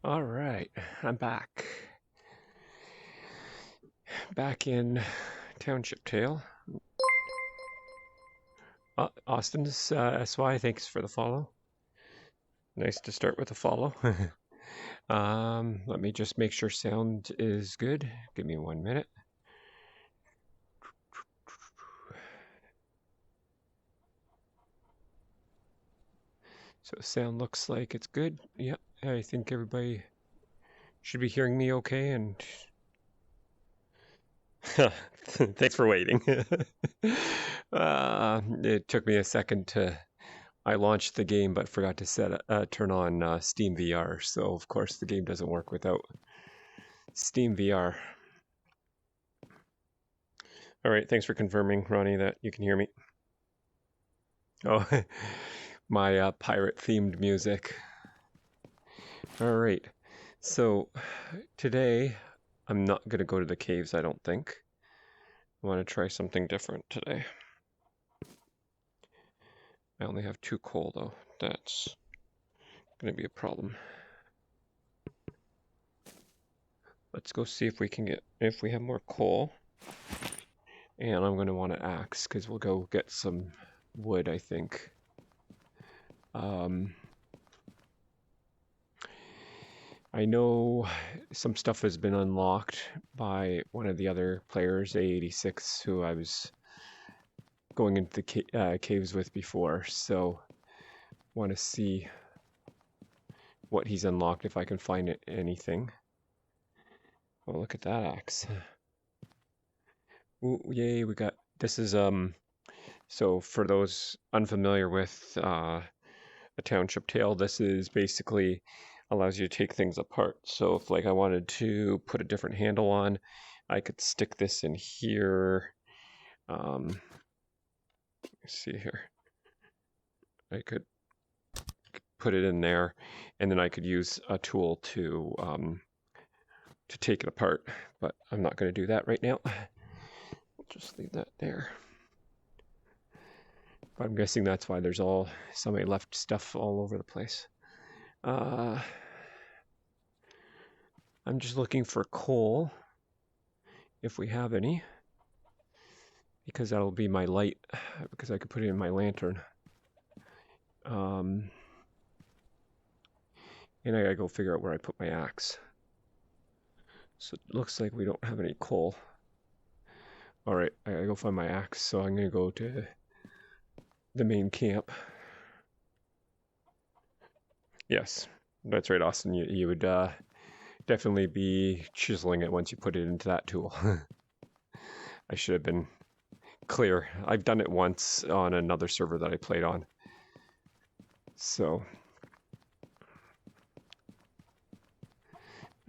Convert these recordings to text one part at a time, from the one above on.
All right, I'm back. Back in Township Tale. Austin's SY, thanks for the follow. Nice to start with a follow. Let me just make sure sound is good. Give me 1 minute. So sound looks like it's good. Yep, I think everybody should be hearing me okay. And thanks for waiting. It took me a second to. I launched the game, but forgot to turn on Steam VR. So of course the game doesn't work without Steam VR. All right, thanks for confirming, Ronnie, that you can hear me. Oh, my pirate-themed music. All right, so today I'm not going to go to the caves, I don't think. I want to try something different today. I only have 2 coal, though. That's going to be a problem. Let's go see if we have more coal. And I'm going to want an axe, because we'll go get some wood, I think. I know some stuff has been unlocked by one of the other players, A86, who I was going into the caves with before, so want to see what he's unlocked, if I can find anything. Oh, look at that axe. Ooh, yay, we got, this is, so for those unfamiliar with a Township Tale, this is basically allows you to take things apart. So if like I wanted to put a different handle on, I could stick this in here. Let's see here. I could put it in there, and then I could use a tool to take it apart. But I'm not going to do that right now. We'll just leave that there. But I'm guessing that's why there's somebody left stuff all over the place. I'm just looking for coal, if we have any, because that'll be my light, because I could put it in my lantern. And I gotta go figure out where I put my axe. So it looks like we don't have any coal. Alright, I gotta go find my axe, so I'm gonna go to the main camp. Yes, that's right, Austin. You would definitely be chiseling it once you put it into that tool. I should have been clear. I've done it once on another server that I played on. So,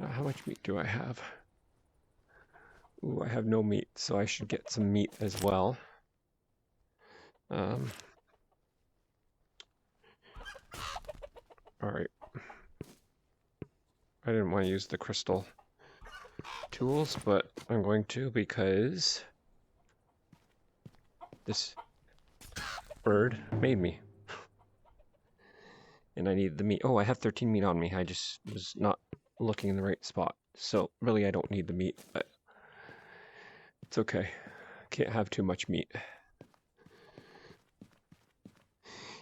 how much meat do I have? Ooh, I have no meat, so I should get some meat as well. Alright. I didn't want to use the crystal tools, but I'm going to because this bird made me. And I need the meat. Oh, I have 13 meat on me. I just was not looking in the right spot. So really I don't need the meat, but it's okay. Can't have too much meat.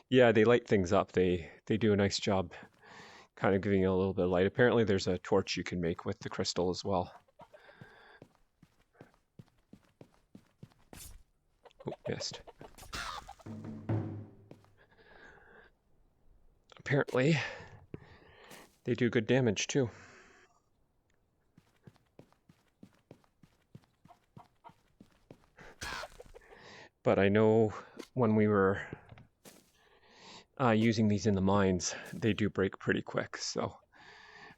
Yeah, they light things up. They do a nice job kind of giving it a little bit of light. Apparently there's a torch you can make with the crystal as well. Oh, missed. Apparently they do good damage too. But I know when we were using these in the mines, they do break pretty quick, so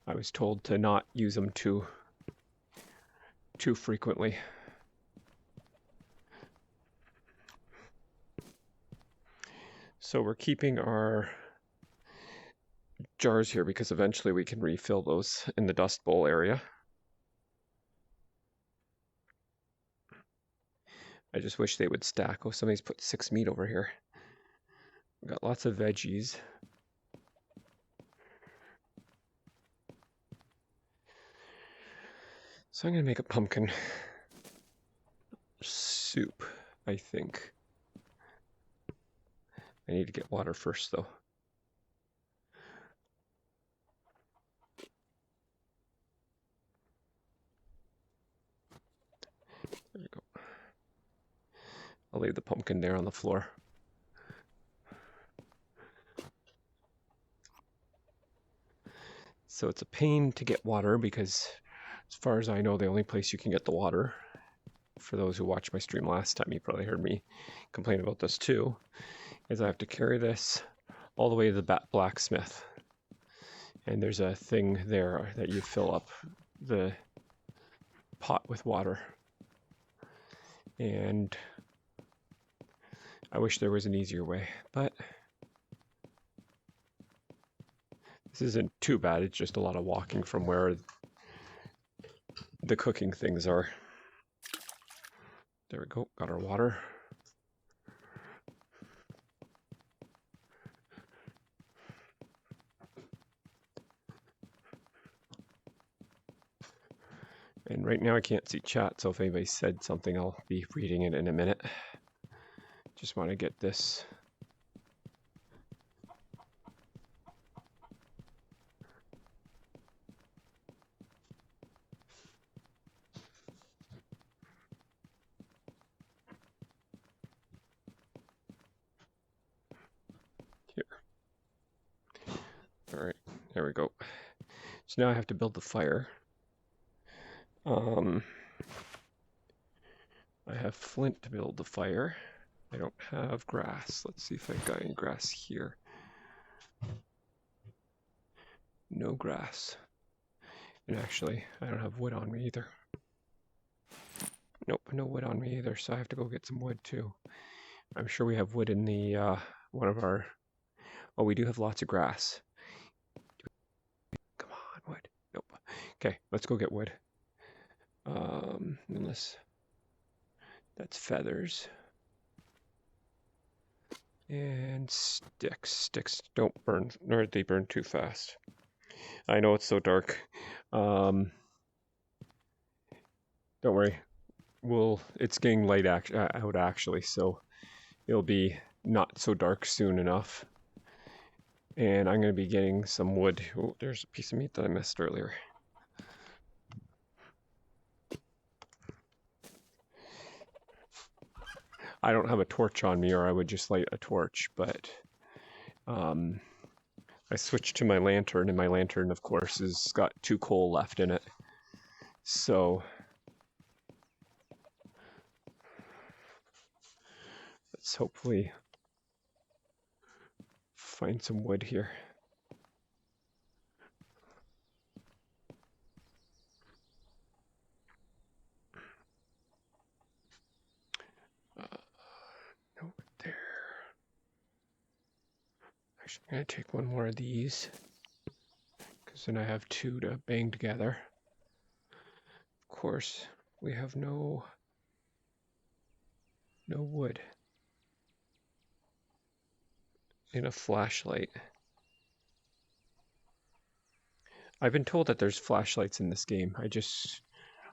I was told to not use them too frequently. So we're keeping our jars here because eventually we can refill those in the dust bowl area. I just wish they would stack. Oh, somebody's put 6 meat over here. We've got lots of veggies. So I'm gonna make a pumpkin soup, I think. I need to get water first, though. There we go. I'll leave the pumpkin there on the floor. So it's a pain to get water because, as far as I know, the only place you can get the water, for those who watched my stream last time, you probably heard me complain about this too, is I have to carry this all the way to the blacksmith. And there's a thing there that you fill up the pot with water. And I wish there was an easier way, but this isn't too bad. It's just a lot of walking from where the cooking things are. There we go, got our water. And right now I can't see chat, so if anybody said something, I'll be reading it in a minute. Just want to get this. Here. All right, there we go. So now I have to build the fire. I have flint to build the fire. I don't have grass. Let's see if I've got any grass here. No grass. And actually, I don't have wood on me either. Nope, no wood on me either, so I have to go get some wood too. I'm sure we have wood in the, one of our... Oh, we do have lots of grass. Come on, wood. Nope. Okay, let's go get wood. Unless... That's feathers. And sticks. Sticks don't burn, nor they burn too fast. I know it's so dark. Don't worry. It's getting light out actually, so it'll be not so dark soon enough. And I'm going to be getting some wood. Oh, there's a piece of meat that I missed earlier. I don't have a torch on me, or I would just light a torch, but I switched to my lantern, and my lantern, of course, has got 2 coal left in it. So let's hopefully find some wood here. No wood there. Actually, I'm going to take one more of these, because then I have 2 to bang together. Of course, we have no wood. In a flashlight. I've been told that there's flashlights in this game.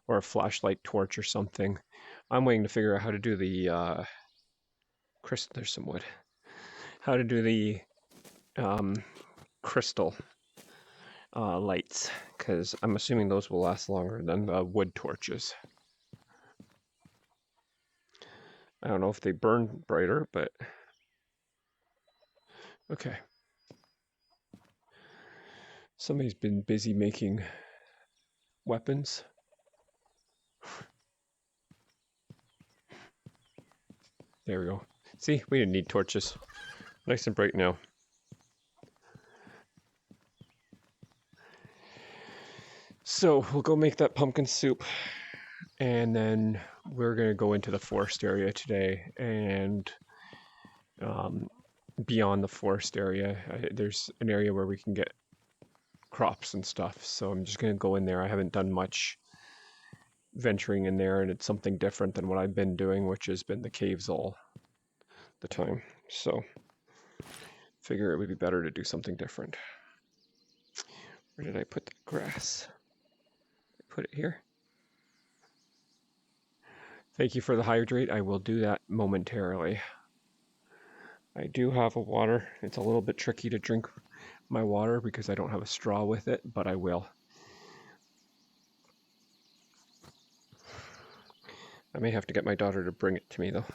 Or a flashlight torch or something. I'm waiting to figure out how to do the, there's some wood. How to do the crystal lights, because I'm assuming those will last longer than the wood torches. I don't know if they burn brighter, but okay. Somebody's been busy making weapons. There we go. See, we didn't need torches. Nice and bright now. So we'll go make that pumpkin soup, and then we're gonna go into the forest area today, and beyond the forest area, there's an area where we can get crops and stuff. So I'm just gonna go in there. I haven't done much venturing in there, and it's something different than what I've been doing, which has been the caves all the time. So figure it would be better to do something different. Where did I put the grass? I put it here. Thank you for the hydrate. I will do that momentarily. I do have a water. It's a little bit tricky to drink my water because I don't have a straw with it, but I will. I may have to get my daughter to bring it to me though.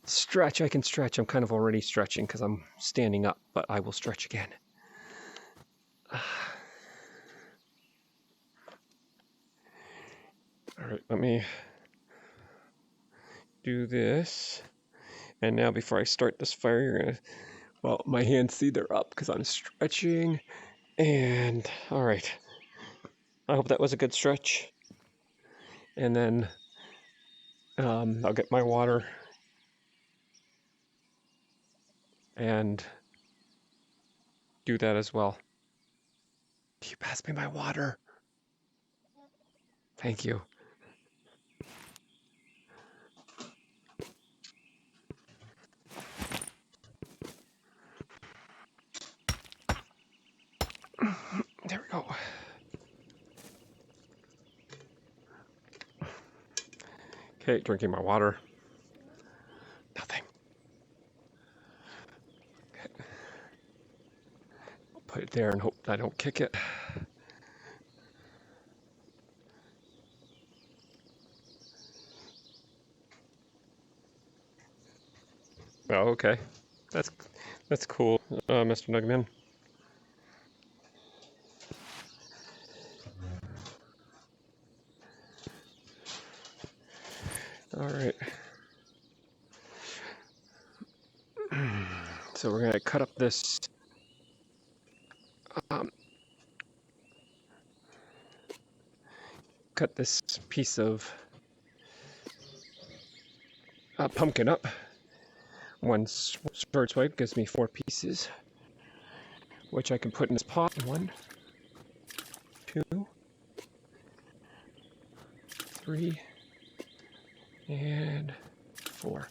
Stretch, I can stretch. I'm kind of already stretching because I'm standing up, but I will stretch again. All right, let me do this. And now before I start this fire, you're gonna, well, my hands see they're up because I'm stretching. And all right, I hope that was a good stretch. And then I'll get my water and do that as well. Can you pass me my water? Thank you. There we go. Okay, drinking my water. Nothing. Okay. I'll put it there and hope I don't kick it. Oh, okay. That's cool, Mr. Nugman. All right. So we're gonna cut up this piece of pumpkin up. One sword swipe gives me 4 pieces, which I can put in this pot. 1, 2, 3, and 4.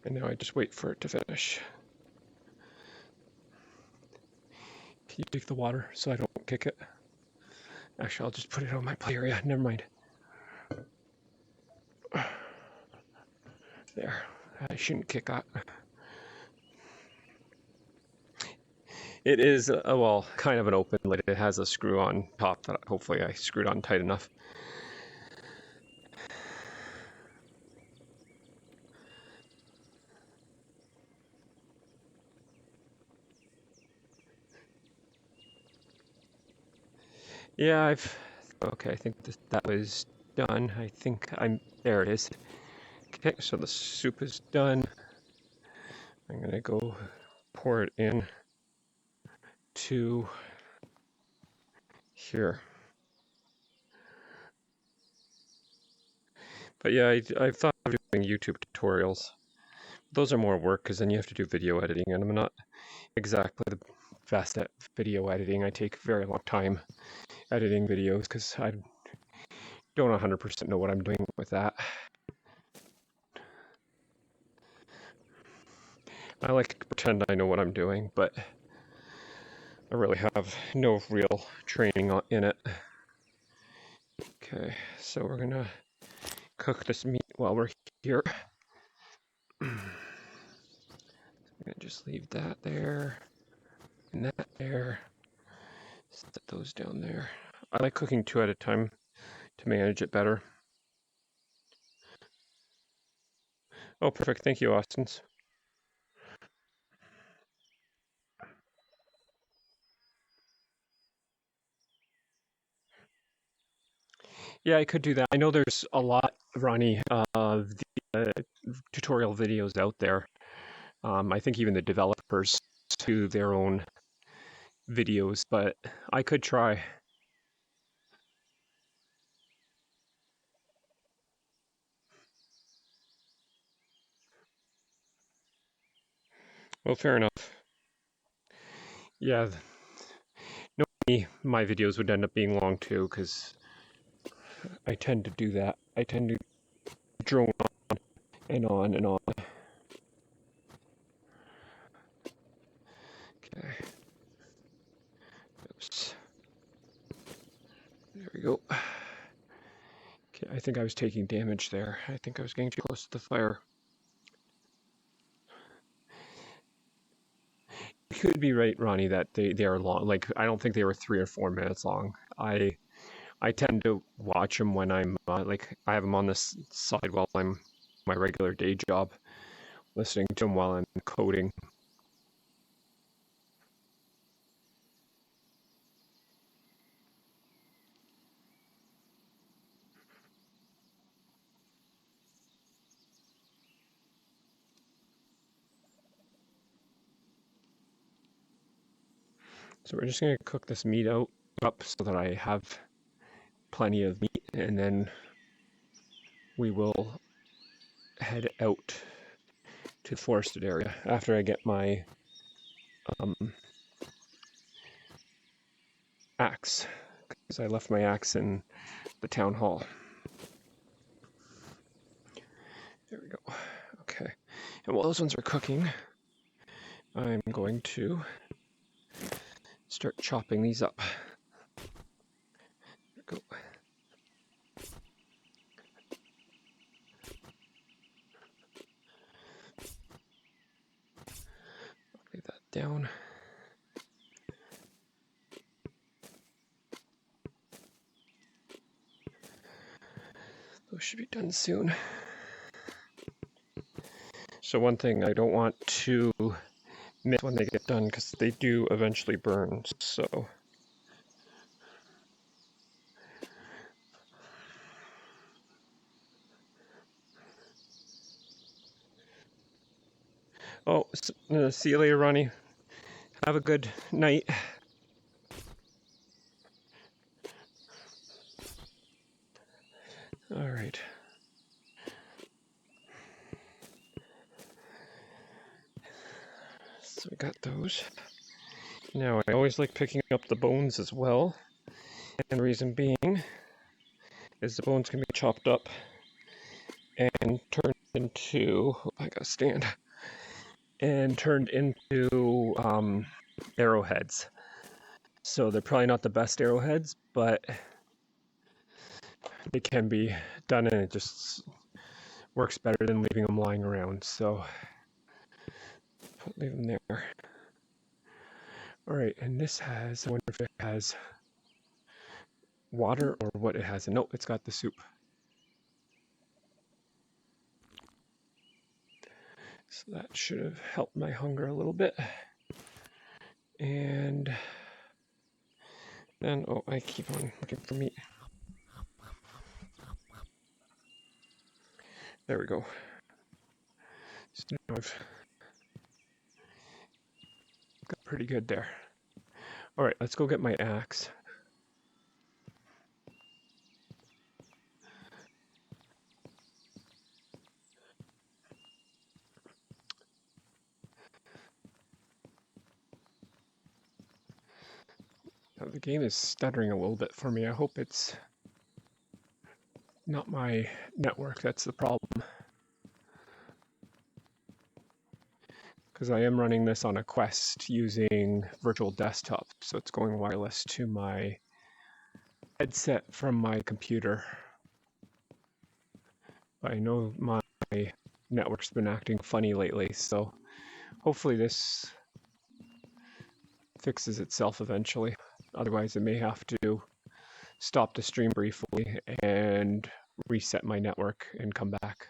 And now I just wait for it to finish. Can you take the water so I don't kick it? Actually, I'll just put it on my play area. Never mind. There. I shouldn't kick that. It is, well, kind of an open lid. It has a screw on top that hopefully I screwed on tight enough. Yeah, okay, I think that was done. I think there it is. Okay, so the soup is done. I'm gonna go pour it in to here. But yeah, I've thought of doing YouTube tutorials. Those are more work because then you have to do video editing, and I'm not exactly the best at video editing. I take a very long time editing videos because I don't 100% know what I'm doing with that. I like to pretend I know what I'm doing, but I really have no real training in it. Okay, so we're gonna cook this meat while we're here. I'm gonna just leave that there and that there. Set those down there. I like cooking 2 at a time to manage it better. Oh, perfect. Thank you, Austin's. Yeah, I could do that. I know there's a lot, Ronnie, of the tutorial videos out there. I think even the developers do their own videos, but I could try. Well, fair enough. Yeah, normally my videos would end up being long too, because I tend to do that. I tend to drone on and on and on. Okay. Oops. There we go. Okay, I think I was taking damage there. I think I was getting too close to the fire. You could be right, Ronnie, that they are long. Like, I don't think they were 3 or 4 minutes long. I tend to watch them when I'm like, I have them on this side while I'm my regular day job, listening to them while I'm coding. So we're just gonna cook this meat up so that I have plenty of meat, and then we will head out to the forested area after I get my axe, because I left my axe in the town hall. There we go. Okay. And while those ones are cooking, I'm going to start chopping these up. There we go. Lay that down. Those should be done soon. So one thing I don't want to miss when they get done, because they do eventually burn, so. Oh, see you later, Ronnie. Have a good night. All right. So we got those. Now, I always like picking up the bones as well. And the reason being is the bones can be chopped up and turned into, I gotta stand, and turned into arrowheads. So they're probably not the best arrowheads, but they can be done, and it just works better than leaving them lying around. So leave them there. All right, and this has, I wonder if it has water or what it has. Nope, it's got the soup. So that should have helped my hunger a little bit. And then, oh, I keep on looking for meat. There we go. So now I've got pretty good there. All right, let's go get my axe. Now, the game is stuttering a little bit for me. I hope it's not my network that's the problem. Because I am running this on a Quest using virtual desktop, so it's going wireless to my headset from my computer. I know my network's been acting funny lately, so hopefully this fixes itself eventually. Otherwise, I may have to stop the stream briefly and reset my network and come back.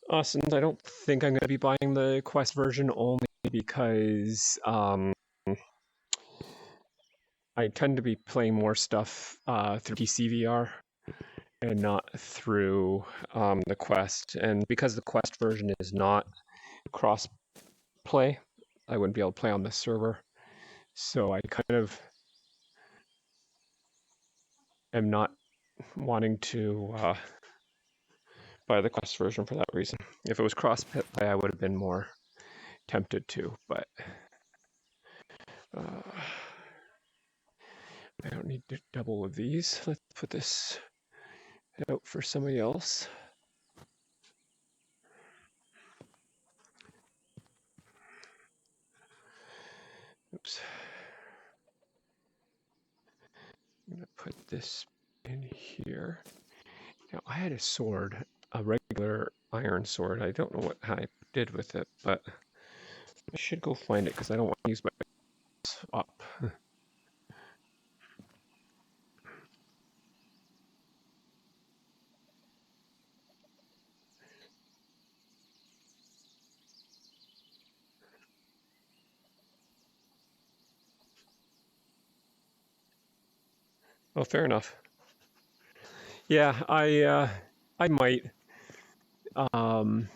Austin, I don't think I'm going to be buying the Quest version only because I tend to be playing more stuff through PCVR and not through the Quest. And because the Quest version is not cross-play, I wouldn't be able to play on this server. So I kind of am not wanting to buy the Quest version for that reason. If it was cross-play, I would have been more tempted to, but I don't need to double of these. Let's put this out for somebody else. Oops. I'm gonna put this in here. Now I had a sword, a regular iron sword. I don't know what I did with it, but I should go find it because I don't want to use my up. Oh, fair enough. Yeah, I might. Um,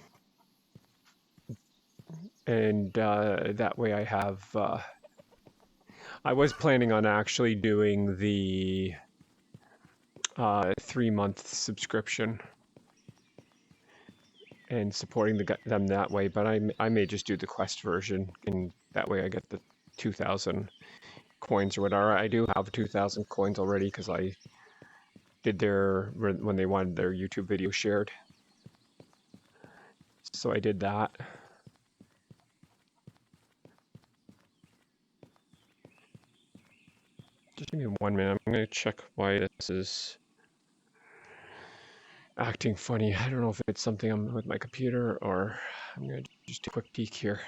and that way I have. I was planning on actually doing the 3-month subscription and supporting them that way, but I may just do the quest version, and that way I get the 2,000 coins or whatever. I do have 2,000 coins already because I did when they wanted their YouTube video shared. So I did that. Just give me 1 minute. I'm going to check why this is acting funny. I don't know if it's something I'm with my computer or I'm going to just do a quick peek here.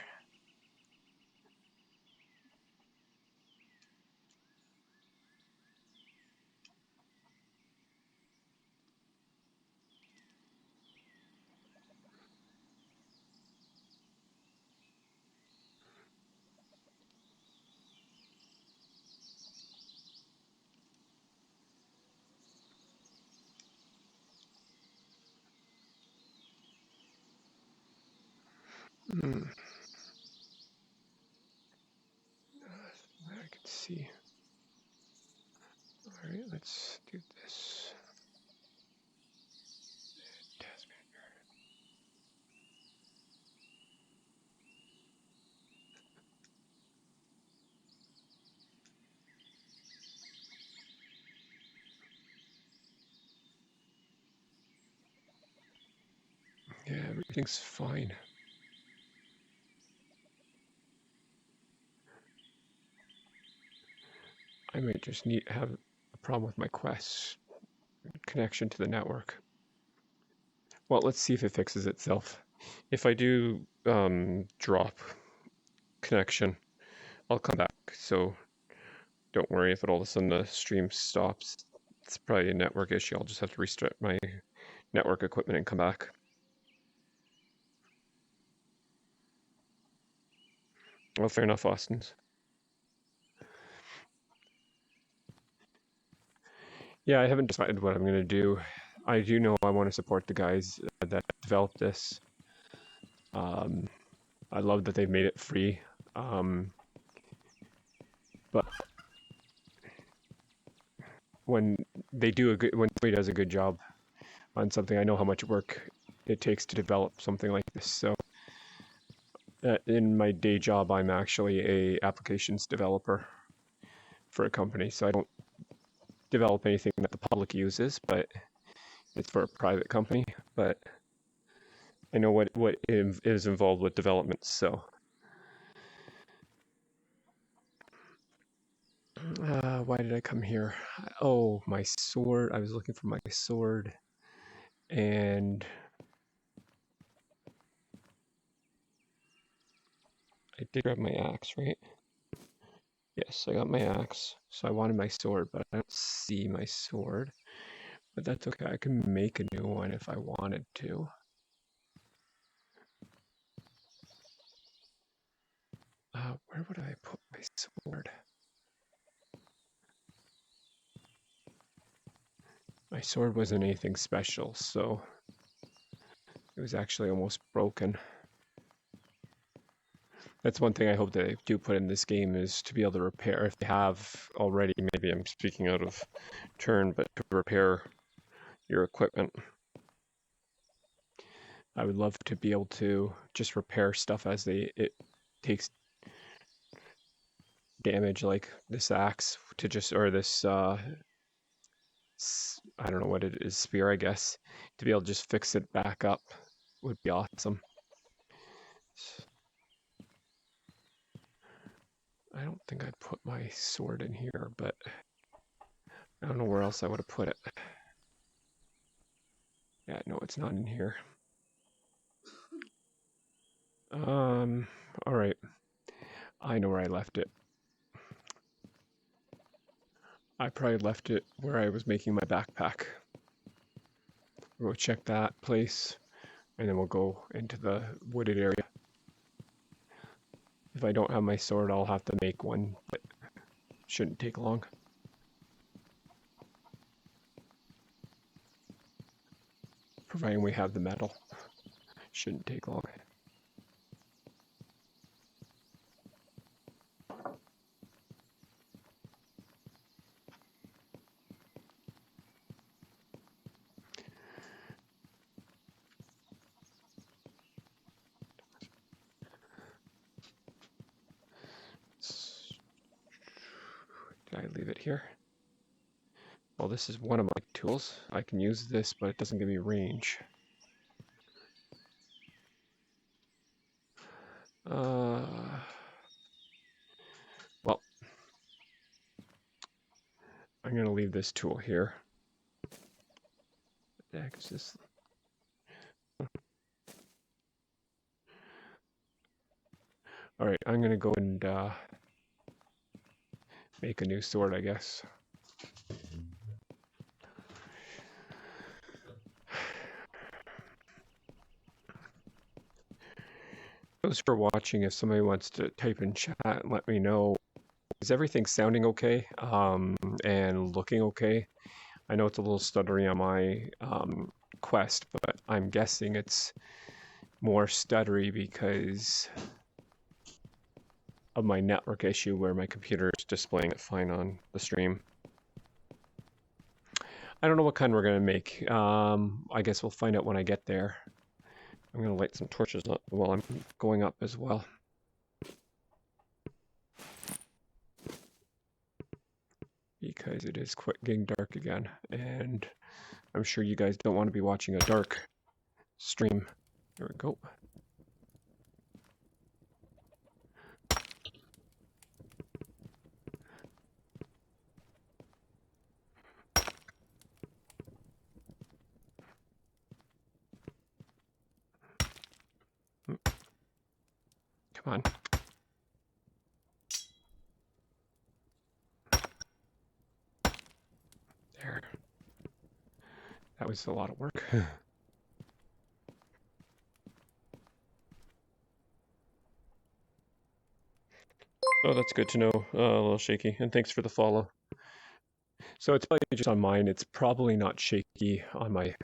I can see. All right, let's do this. Yeah, everything's fine. I might just have a problem with my Quest connection to the network. Well, let's see if it fixes itself. If I do drop connection, I'll come back. So don't worry if all of a sudden the stream stops. It's probably a network issue. I'll just have to restart my network equipment and come back. Well, fair enough, Austin's. Yeah, I haven't decided what I'm going to do. I do know I want to support the guys that developed this. I love that they've made it free. But when when somebody does a good job on something, I know how much work it takes to develop something like this. So in my day job, I'm actually a applications developer for a company. So I don't develop anything that the public uses, but it's for a private company. But I know what is involved with development. So why did I come here? Oh, my sword. I was looking for my sword, and I did grab my axe, right? Yes, I got my axe. So I wanted my sword, but I don't see my sword. But that's okay. I can make a new one if I wanted to. Where would I put my sword? My sword wasn't anything special, so it was actually almost broken. That's one thing I hope they do put in this game is to be able to repair, if they have already, maybe I'm speaking out of turn, but to repair your equipment. I would love to be able to just repair stuff as it takes damage like this axe to just, or this, I don't know what it is, spear, I guess, to be able to just fix it back up would be awesome. I don't think I'd put my sword in here, but I don't know where else I would have put it. Yeah, no, it's not in here. All right. I know where I left it. I probably left it where I was making my backpack. We'll check that place, and then we'll go into the wooded area. If I don't have my sword, I'll have to make one, but shouldn't take long. Providing we have the metal. Shouldn't take long. Did I leave it here? Well, this is one of my tools. I can use this, but it doesn't give me range. Well, I'm going to leave this tool here. What the heck is this? All right, I'm going to go and make a new sword, I guess. Thanks for watching. If somebody wants to type in chat and let me know, is everything sounding okay and looking okay? I know it's a little stuttery on my Quest, but I'm guessing it's more stuttery because of my network issue where my computer is displaying it fine on the stream. I don't know what kind we're going to make. I guess we'll find out when I get there. I'm going to light some torches up while I'm going up as well. Because it is quite getting dark again, and I'm sure you guys don't want to be watching a dark stream. There we go. Come on. There. That was a lot of work. Oh, that's good to know, a little shaky, and thanks for the follow. So it's probably just on mine. It's probably not shaky on my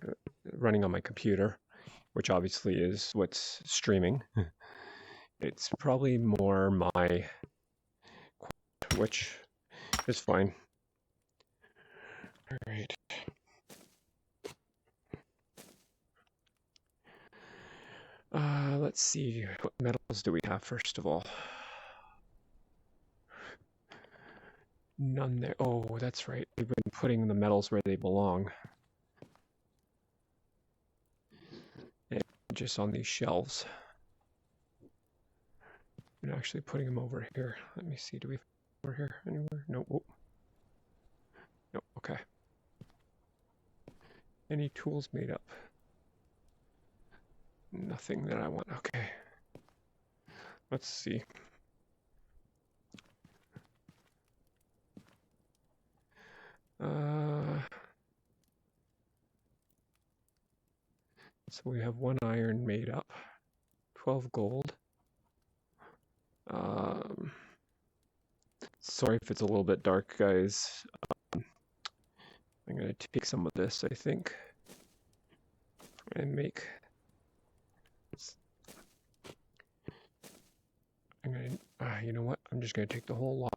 running on my computer, which obviously is what's streaming. It's probably more my, which is fine. All right. Let's see, what metals do we have first of all? None there. Oh, that's right. We've been putting the metals where they belong. And just on these shelves. I'm actually putting them over here. Let me see, do we have over here anywhere? No. Oh. No, okay. Any tools made up? Nothing that I want. Okay. Let's see. So we have 1 iron made up, 12 gold. Sorry if it's a little bit dark, guys. I'm gonna take some of this, I think, and make. I'm gonna. You know what? I'm just gonna take the whole lot.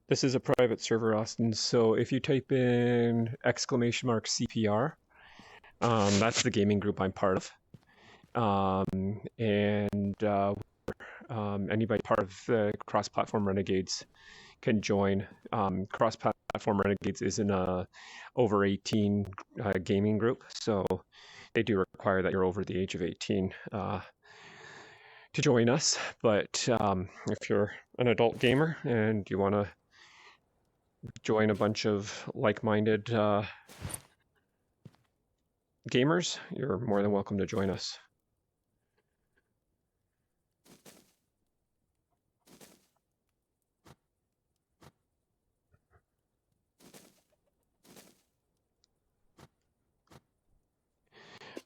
This is a private server, Austin. So if you type in !CPR, that's the gaming group I'm part of. And we're Anybody part of the cross-platform Renegades can join. Cross-platform Renegades isn't a over 18 gaming group, so they do require that you're over the age of 18 to join us. But if you're an adult gamer and you want to join a bunch of like-minded gamers, you're more than welcome to join us.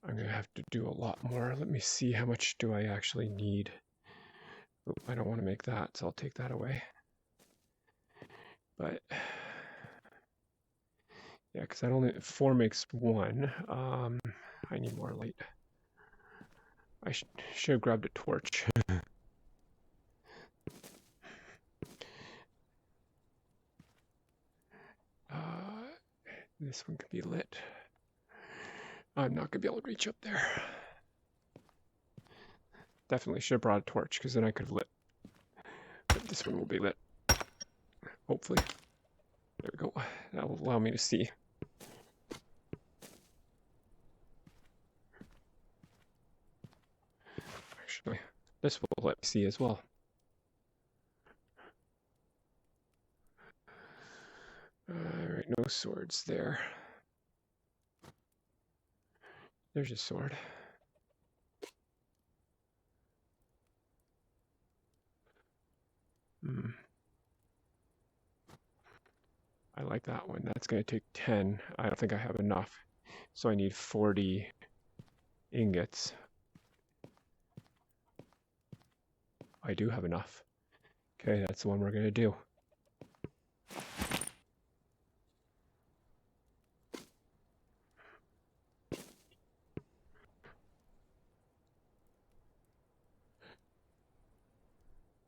I'm going to have to do a lot more. Let me see, how much do I actually need? Oh, I don't want to make that, so I'll take that away. But yeah, because that only 4 makes 1. I need more light. I should have grabbed a torch. This one could be lit. I'm not gonna be able to reach up there. Definitely should have brought a torch, because then I could have lit. But this one will be lit. Hopefully. There we go. That will allow me to see. Actually, this will let me see as well. Alright, no swords there. There's a sword. I like that one. That's going to take 10. I don't think I have enough. So I need 40 ingots. I do have enough. Okay, that's the one we're going to do.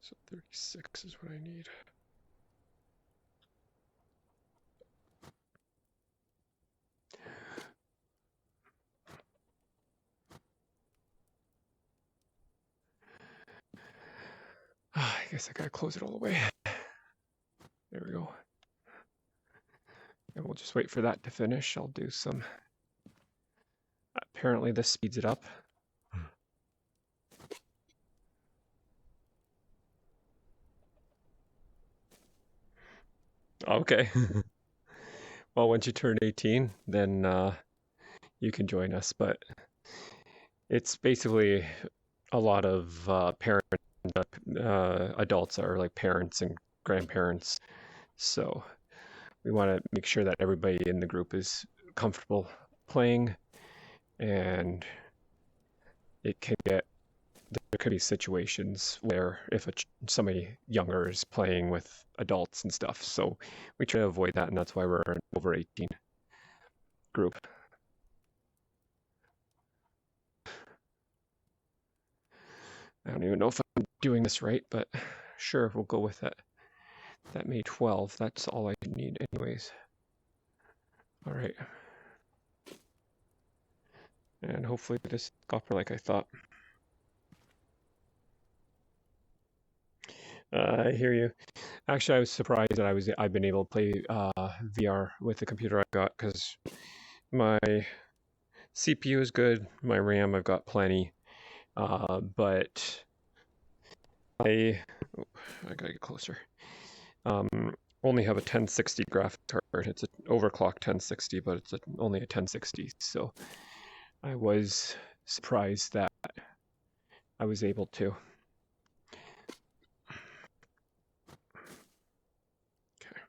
So 36 is what I need. I guess I gotta close it all the way. There we go. And we'll just wait for that to finish. I'll do some... Apparently this speeds it up. Okay. Well, once you turn 18, then you can join us. But it's basically a lot of adults are like parents and grandparents. So we want to make sure that everybody in the group is comfortable playing, and it can get, there could be situations where if somebody younger is playing with adults and stuff. So we try to avoid that, and that's why we're an over 18 group. I don't even know if I'm doing this right, but sure, we'll go with that. That made 12. That's all I need anyways. All right. And hopefully this is copper like I thought. I hear you. Actually, I was surprised that I've been able to play VR with the computer I got, because my CPU is good, my RAM I've got plenty, but I gotta get closer. Only have a 1060 graphics card. It's an overclocked 1060, but it's only a 1060. So I was surprised that I was able to. Okay.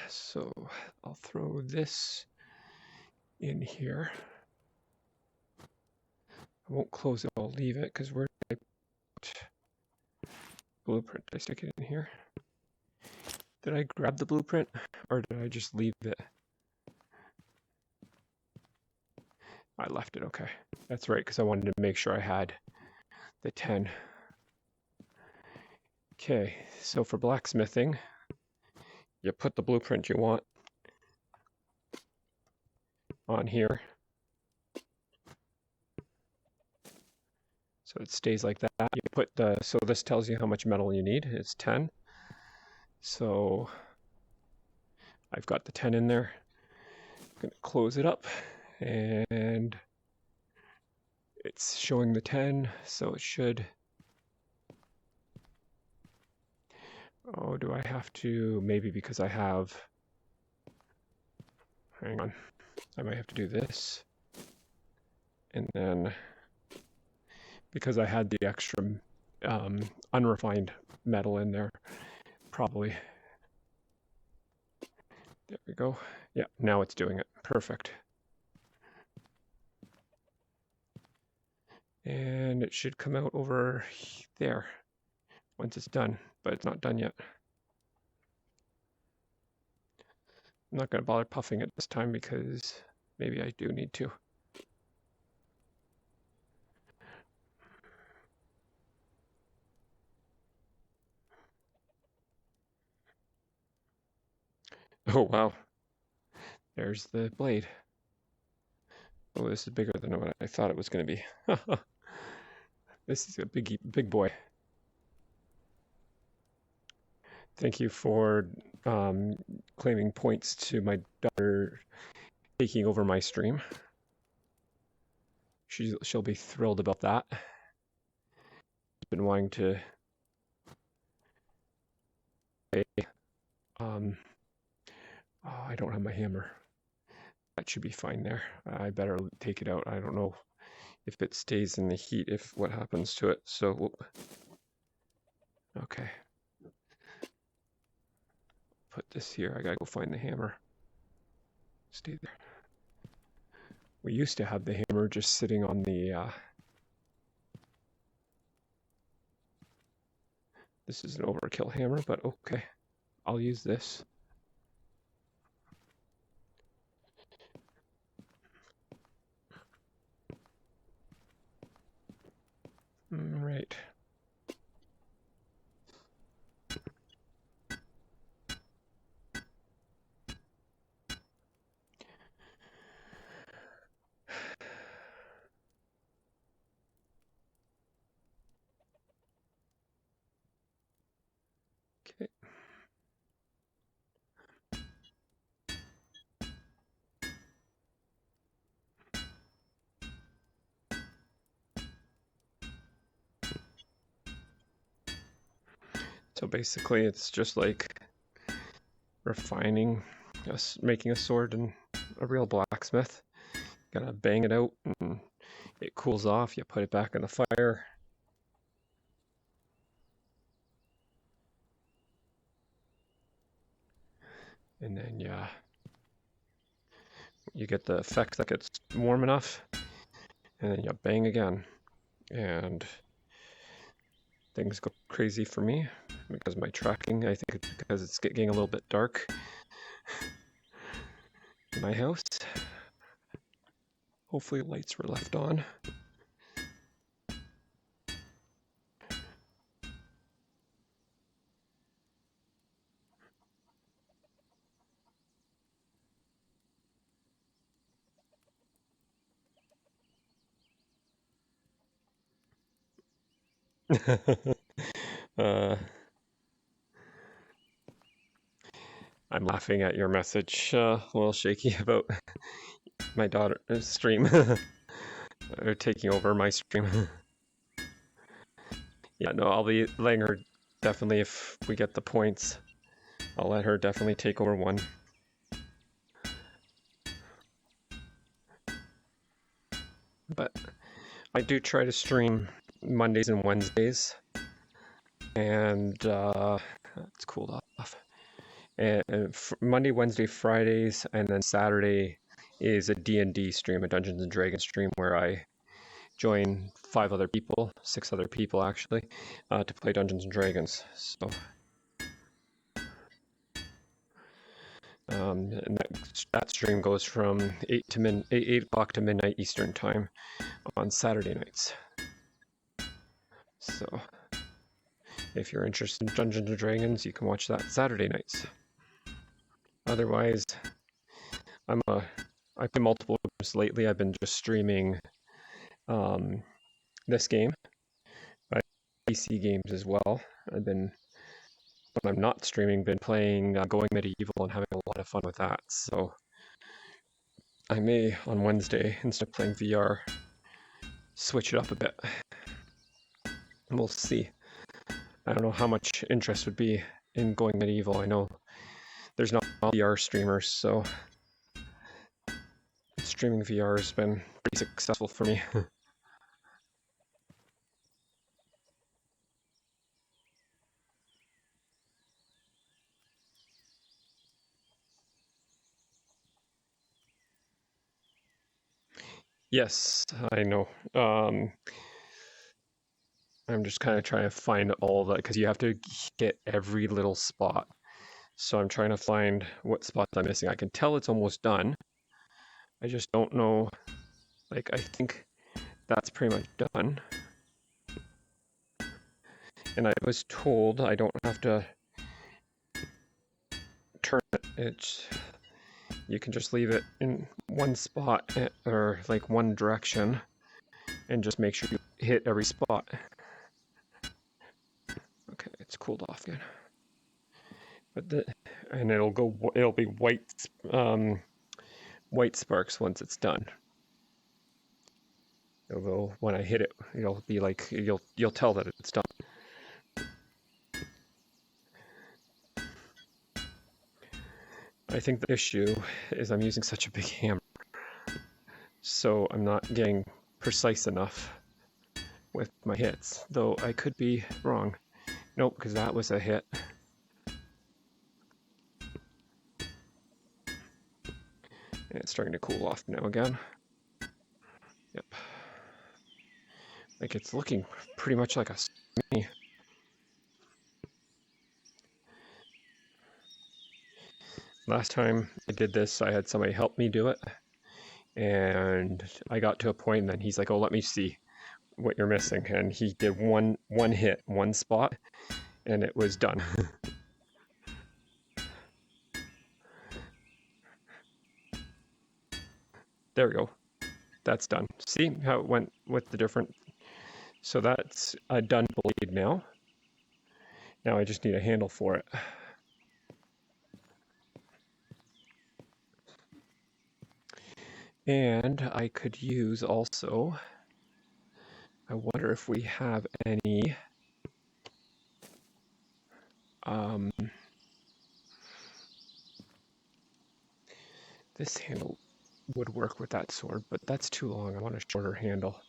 So I'll throw this in here. I won't close it. I'll leave it, because where did I put blueprint? Did I stick it in here? Did I grab the blueprint, or did I just leave it? I left it, okay. That's right, because I wanted to make sure I had the 10. Okay, so for blacksmithing, you put the blueprint you want on here. So So it stays like that. You put the, so this tells you how much metal you need. It's 10. So I've got the 10 in there. I'm going to close it up and it's showing the 10, so it should. Oh, do I have to? Maybe because I have. Hang on. I might have to do this. And then because I had the extra unrefined metal in there, probably. There we go. Yeah, now it's doing it. Perfect. And it should come out over there once it's done, but it's not done yet. I'm not going to bother puffing it this time because maybe I do need to. Oh, wow. There's the blade. Oh, this is bigger than what I thought it was going to be. This is a big boy. Thank you for claiming points to my daughter taking over my stream. She'll be thrilled about that. She's been wanting to play. Oh, I don't have my hammer. That should be fine there. I better take it out. I don't know if it stays in the heat, if what happens to it. So, okay. Put this here. I gotta go find the hammer. Stay there. We used to have the hammer just sitting on the. This is an overkill hammer, but okay. I'll use this. All right. Okay. So basically, it's just like refining, making a sword in a real blacksmith. Gotta bang it out, and it cools off. You put it back in the fire. And then, yeah, you get the effect that gets warm enough, and then you bang again. And things go crazy for me because of my tracking. I think it's because it's getting a little bit dark in my house. Hopefully lights were left on. I'm laughing at your message, a little shaky about my daughter's stream. Or taking over my stream. Yeah, no, I'll be letting her definitely, if we get the points, I'll let her definitely take over one. But I do try to stream Mondays and Wednesdays, and it's cooled off. And Monday, Wednesday, Fridays, and then Saturday is a D&D stream, a Dungeons and Dragons stream, where I join 6 other people actually, to play Dungeons and Dragons. So, and that stream goes from 8 o'clock to midnight Eastern time on Saturday nights. So, if you're interested in Dungeons and Dragons, you can watch that Saturday nights. Otherwise, I've been multiple games lately. I've been just streaming this game, PC games as well. I've been, when I'm not streaming, been playing Going Medieval and having a lot of fun with that. So I may, on Wednesday, instead of playing VR, switch it up a bit. We'll see. I don't know how much interest would be in Going Medieval. I know there's not VR streamers, so streaming VR has been pretty successful for me. Yes, I know. I'm just kind of trying to find all that because you have to get every little spot. So I'm trying to find what spots I'm missing. I can tell it's almost done. I just don't know. Like, I think that's pretty much done. And I was told I don't have to turn it. You can just leave it in one spot or like one direction and just make sure you hit every spot. Okay, it's cooled off again. And it'll be white sparks once it's done. It'll go, when I hit it, it'll be like you'll tell that it's done. I think the issue is I'm using such a big hammer, so I'm not getting precise enough with my hits, though I could be wrong. Nope, because that was a hit. And it's starting to cool off now again. Yep. Like it's looking pretty much like a me. Last time I did this, I had somebody help me do it. And I got to a point and then he's like, oh, let me see what you're missing. And he did one hit, one spot, and it was done. There we go. That's done. See how it went with the different. So that's a done blade now. Now I just need a handle for it. And I could use also, I wonder if we have any this handle would work with that sword, but that's too long. I want a shorter handle.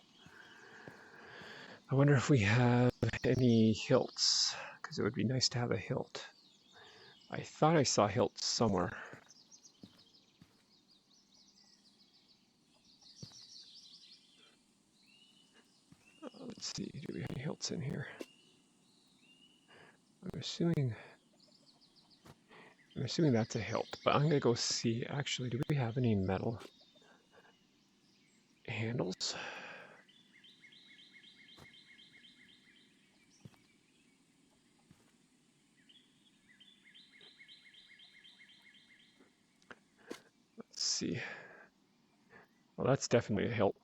I wonder if we have any hilts, because it would be nice to have a hilt. I thought I saw hilts somewhere. Let's see, do we have any hilts in here? I'm assuming that's a hilt, but I'm gonna go see. Actually, do we have any metal handles? Let's see. Well, that's definitely a hilt.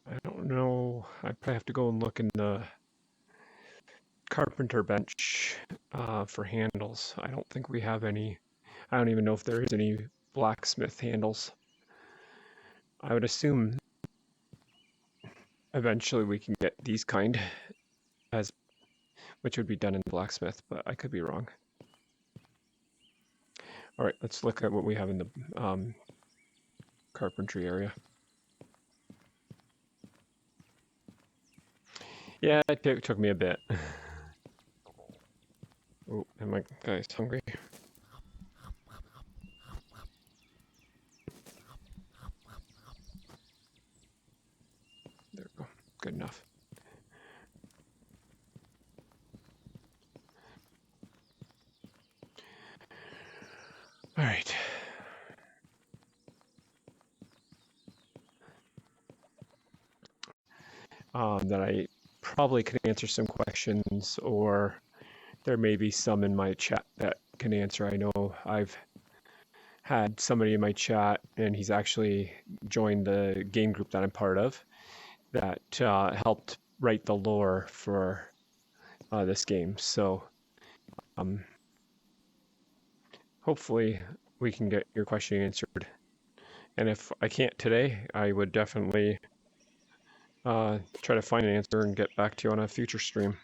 I don't know. I probably have to go and look in the carpenter bench for handles. I don't think we have any. I don't even know if there is any blacksmith handles. I would assume eventually we can get these kind, which would be done in the blacksmith, but I could be wrong. All right, let's look at what we have in the carpentry area. Yeah, it took me a bit. Oh, and my guy's hungry. There we go. Good enough. All right. That I probably can answer some questions, or there may be some in my chat that can answer. I know I've had somebody in my chat, and he's actually joined the game group that I'm part of, that helped write the lore for this game. So um, hopefully we can get your question answered. And if I can't today, I would definitely try to find an answer and get back to you on a future stream.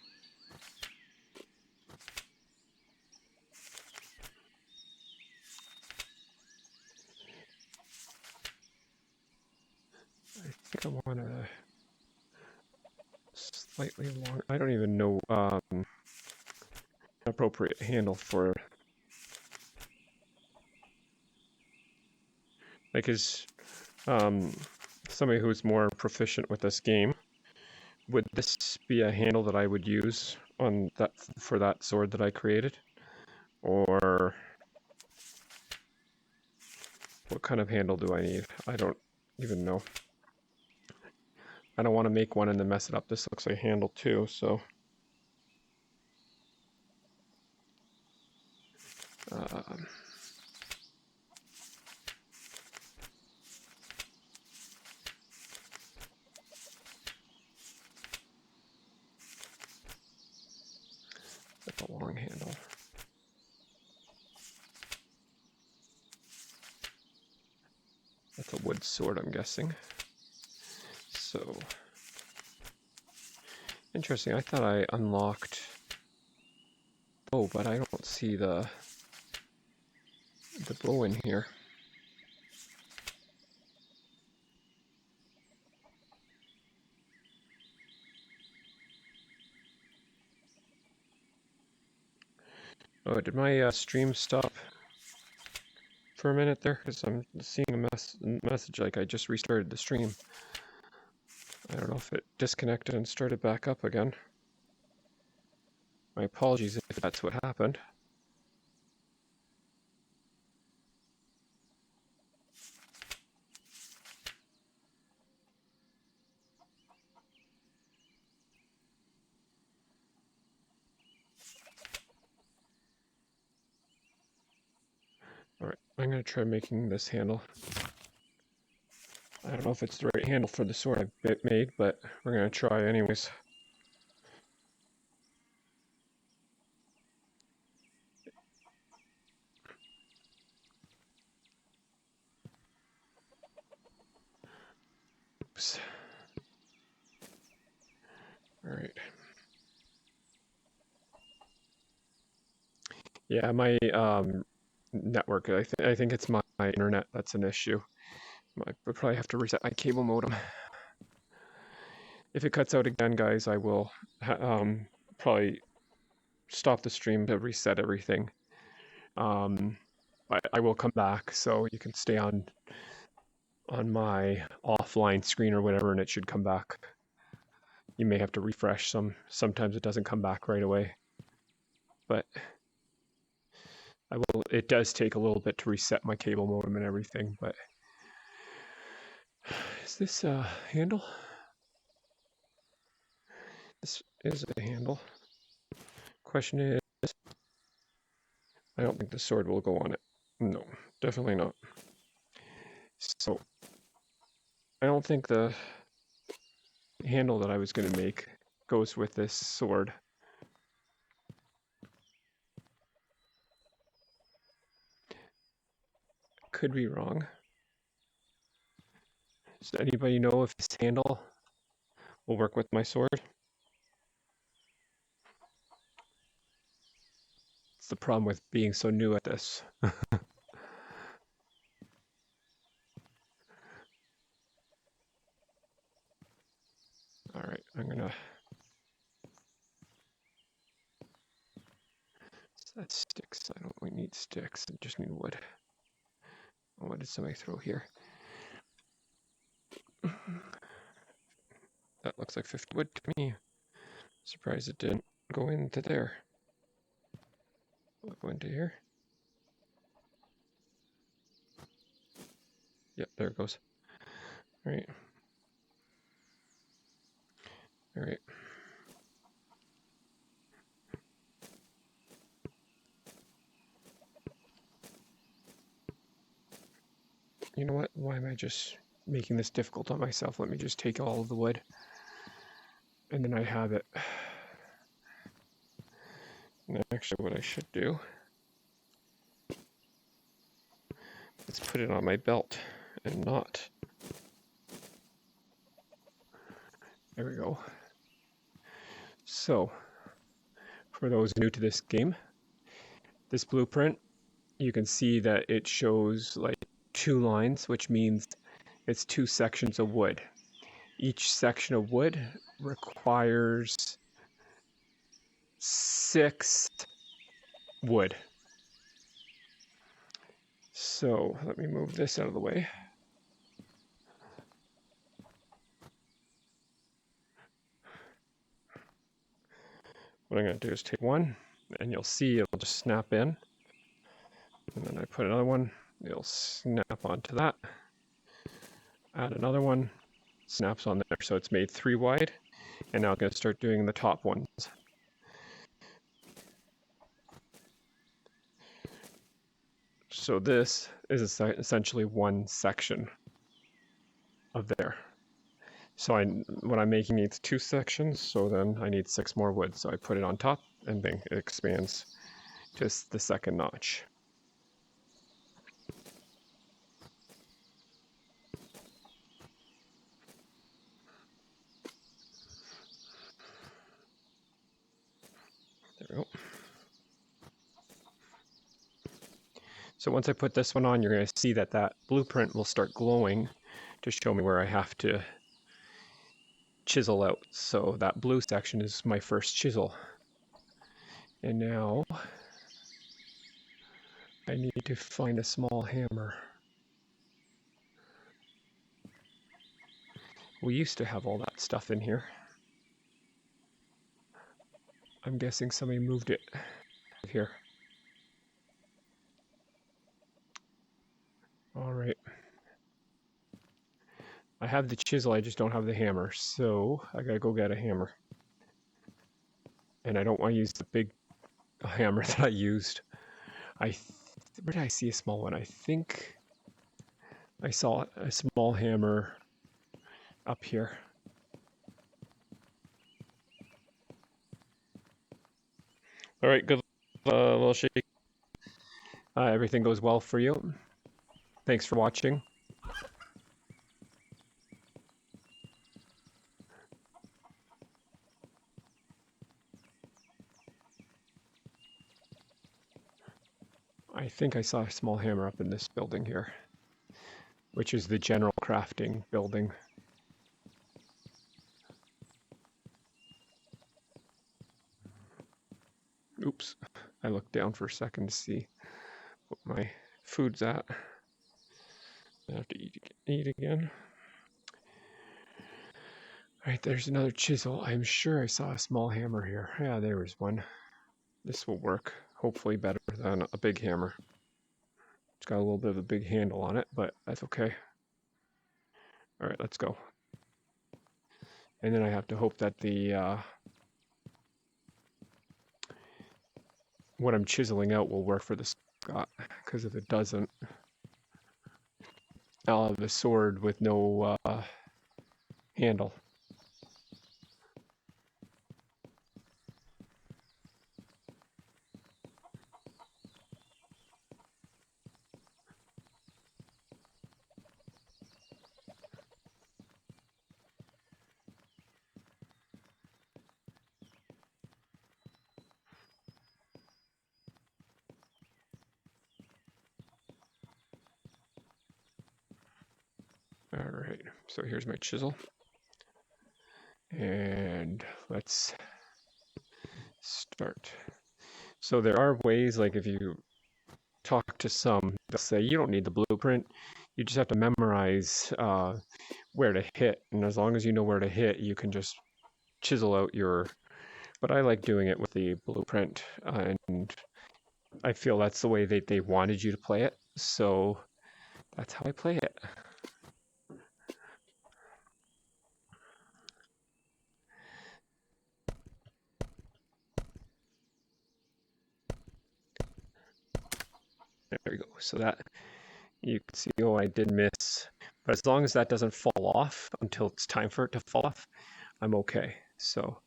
I think I want a slightly long. I don't even know appropriate handle for, like, is somebody who's more proficient with this game. Would this be a handle that I would use on that for that sword that I created, or what kind of handle do I need? I don't even know. I don't want to make one and then mess it up. This looks like a handle too, so that's a long handle. That's a wood sword, I'm guessing. So interesting. I thought I unlocked bow, but I don't see the bow in here. Oh, did my stream stop for a minute there? Because I'm seeing a message like I just restarted the stream. I don't know if it disconnected and started back up again. My apologies if that's what happened. Alright, I'm going to try making this handle. I don't know if it's the right handle for the sword I made, but we're going to try anyways. Oops. Alright. Yeah, my network, I think it's my internet that's an issue. I probably have to reset my cable modem. If it cuts out again, guys, I will probably stop the stream to reset everything. But I will come back, so you can stay on my offline screen or whatever, and it should come back. You may have to refresh sometimes it doesn't come back right away. But it does take a little bit to reset my cable modem and everything, but is this a handle? This is a handle. Question is, I don't think the sword will go on it. No, definitely not. So I don't think the handle that I was going to make goes with this sword. Could be wrong. Does anybody know if this handle will work with my sword? It's the problem with being so new at this. Alright, I'm gonna... That's sticks. I don't really need sticks. I just need wood. Oh, what did somebody throw here? That looks like 50 wood to me. Surprised it didn't go into there. Will it go into here? Yep, there it goes. Alright. Alright. You know what? Why am I just making this difficult on myself? Let me just take all of the wood. And then I have it. And actually, what I should do is put it on my belt and not. There we go. So, for those new to this game, this blueprint, you can see that it shows like 2 lines, which means it's 2 sections of wood. Each section of wood requires 6 wood. So let me move this out of the way. What I'm going to do is take one, and you'll see it'll just snap in. And then I put another one, it'll snap onto that. Add another one, snaps on there. So it's made 3 wide. And now I'm going to start doing the top ones. So this is essentially one section of there. So what I'm making needs 2 sections, so then I need 6 more wood. So I put it on top, and bing, it expands just the second notch. There we go. So once I put this one on, you're going to see that that blueprint will start glowing to show me where I have to chisel out. So that blue section is my first chisel. And now I need to find a small hammer. We used to have all that stuff in here. I'm guessing somebody moved it here. All right. I have the chisel, I just don't have the hammer, so I gotta go get a hammer. And I don't want to use the big hammer that I used. Where did I see a small one? I think I saw a small hammer up here. All right, good little shake. Everything goes well for you. Thanks for watching. I think I saw a small hammer up in this building here, which is the general crafting building. Oops, I looked down for a second to see what my food's at. I have to eat again. All right, there's another chisel. I'm sure I saw a small hammer here. Yeah, there was one. This will work, hopefully better than a big hammer. It's got a little bit of a big handle on it, but that's okay. All right, let's go. And then I have to hope that the what I'm chiseling out will work for the Scott, because if it doesn't, I'll have a sword with no handle. All right, so here's my chisel. And let's start. So there are ways, like if you talk to some, they'll say you don't need the blueprint. You just have to memorize where to hit. And as long as you know where to hit, you can just chisel out your... But I like doing it with the blueprint. And I feel that's the way they wanted you to play it. So that's how I play it. There we go. So that You can see, oh, I did miss. But as long as that doesn't fall off until it's time for it to fall off, I'm okay. So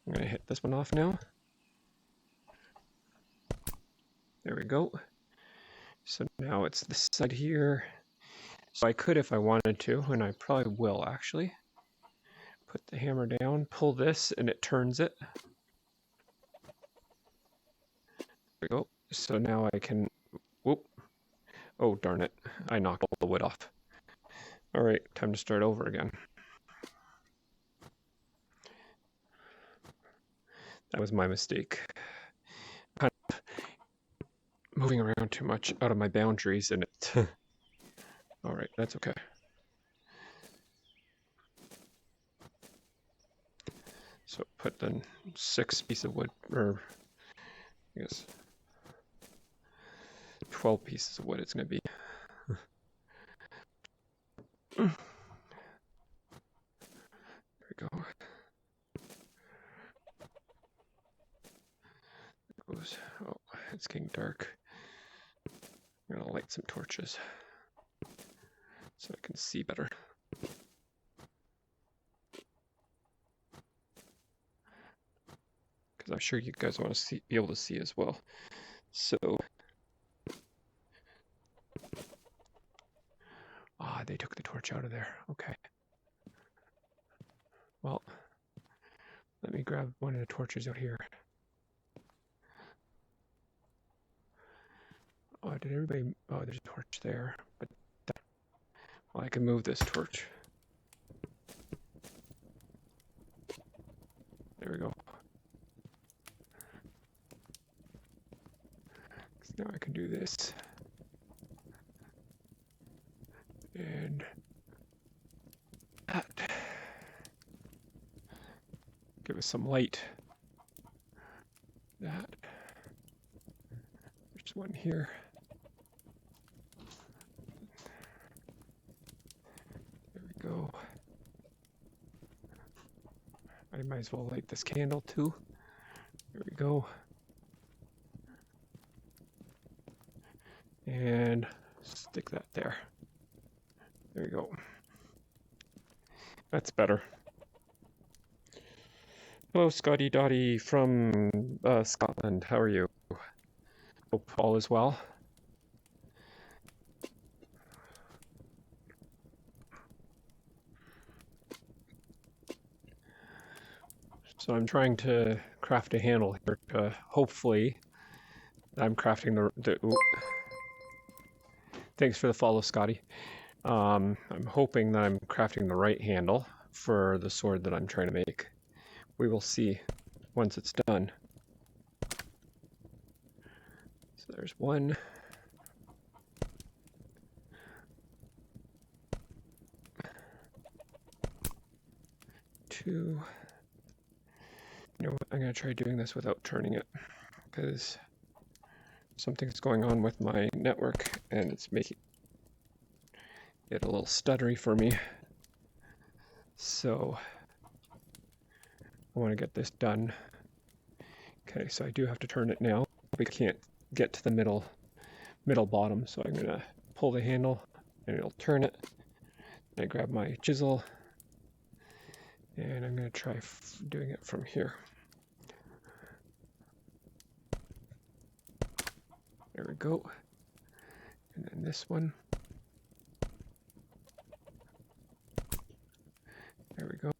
I'm gonna hit this one off now. There we go. So now it's this side here. So I could, if I wanted to, and I probably will actually, put the hammer down, pull this, and it turns it. There we go. So now I can, whoop. Oh, darn it. I knocked all the wood off. All right, time to start over again. That was my mistake. Kind of moving around too much out of my boundaries, and it. All right, that's okay. So put the 6 pieces of wood, or I guess 12 pieces of wood it's going to be. There we go. There goes. Oh, it's getting dark. I'm going to light some torches so I can see better. Because I'm sure you guys want to be able to see as well. So, they took the torch out of there. Okay. Well, let me grab one of the torches out here. Oh, did everybody? Oh, there's a torch there. But well, I can move this torch. There we go. So now I can do this. And that. Give us some light. That. There's one here. There we go. I might as well light this candle too. There we go. And stick that there. There we go. That's better. Hello, Scotty Dotty from Scotland. How are you? Hope all is well. So I'm trying to craft a handle here to hopefully I'm crafting the ooh. Thanks for the follow, Scotty. I'm hoping that I'm crafting the right handle for the sword that I'm trying to make. We will see once it's done. So there's one. 2. You know what? I'm going to try doing this without turning it because something's going on with my network and it's making it a little stuttery for me. So I want to get this done. Okay, so I do have to turn it now. We can't get to the middle bottom, so I'm going to pull the handle and it'll turn it. And I grab my chisel and I'm going to try doing it from here. There we go. And then this one. There we go.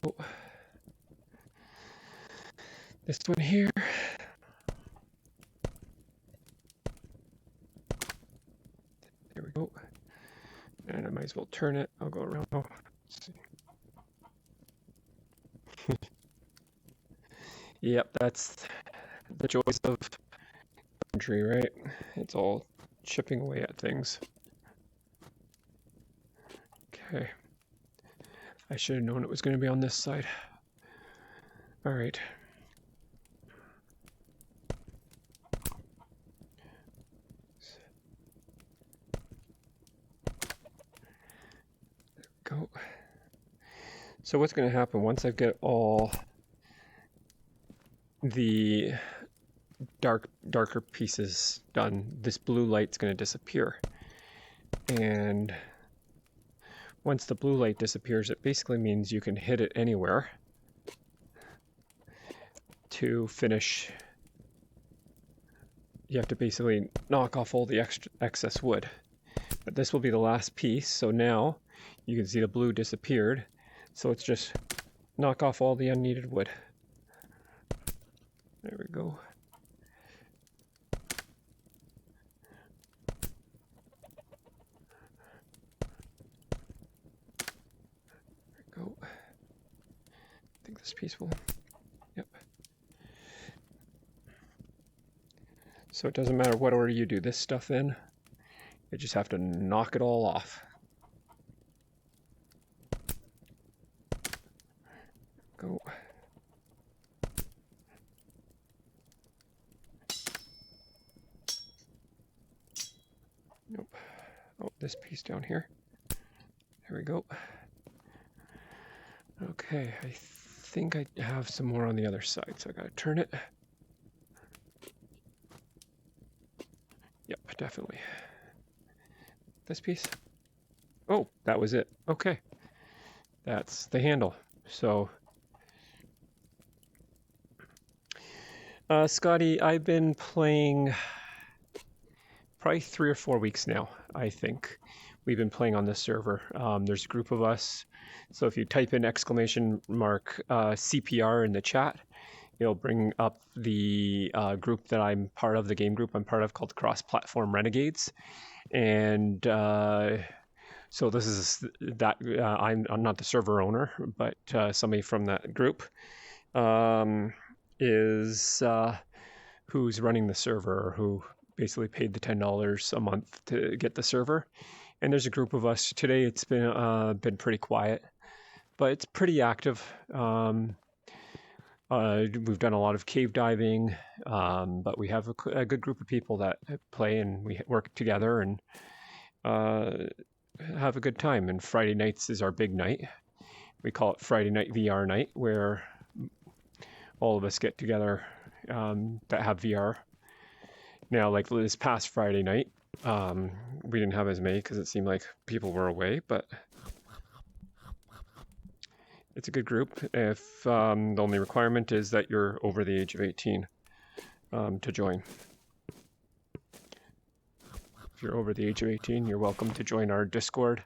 This one here. There we go. And I might as well turn it. I'll go around. Oh, let's see. Yep, that's the joys of country, right? It's all chipping away at things. Okay. I should have known it was going to be on this side. All right. There we go. So what's going to happen once I get all the darker pieces done, this blue light's going to disappear. And once the blue light disappears, it basically means you can hit it anywhere to finish. You have to basically knock off all the excess wood. But this will be the last piece, so now you can see the blue disappeared. So it's just knock off all the unneeded wood. There we go. There we go. I think this piece will, yep. So it doesn't matter what order you do this stuff in, you just have to knock it all off. Go. Nope. Oh, this piece down here. There we go. Okay, I think I have some more on the other side, so I gotta turn it. Yep, definitely. This piece. Oh, that was it. Okay. That's the handle. So, Scotty, I've been playing probably 3 or 4 weeks now, I think. We've been playing on this server. There's a group of us. So if you type in !CPR in the chat, it'll bring up the group that I'm part of, the game group I'm part of called Cross Platform Renegades. And so this is that I'm not the server owner, but somebody from that group is who's running the server, who basically paid the $10 a month to get the server. And there's a group of us today. It's been pretty quiet, but it's pretty active. We've done a lot of cave diving, but we have a good group of people that play, and we work together and have a good time. And Friday nights is our big night. We call it Friday Night VR Night, where all of us get together that have VR. Now, like this past Friday night, we didn't have as many because it seemed like people were away, but it's a good group. If the only requirement is that you're over the age of 18 to join. If you're over the age of 18, you're welcome to join our Discord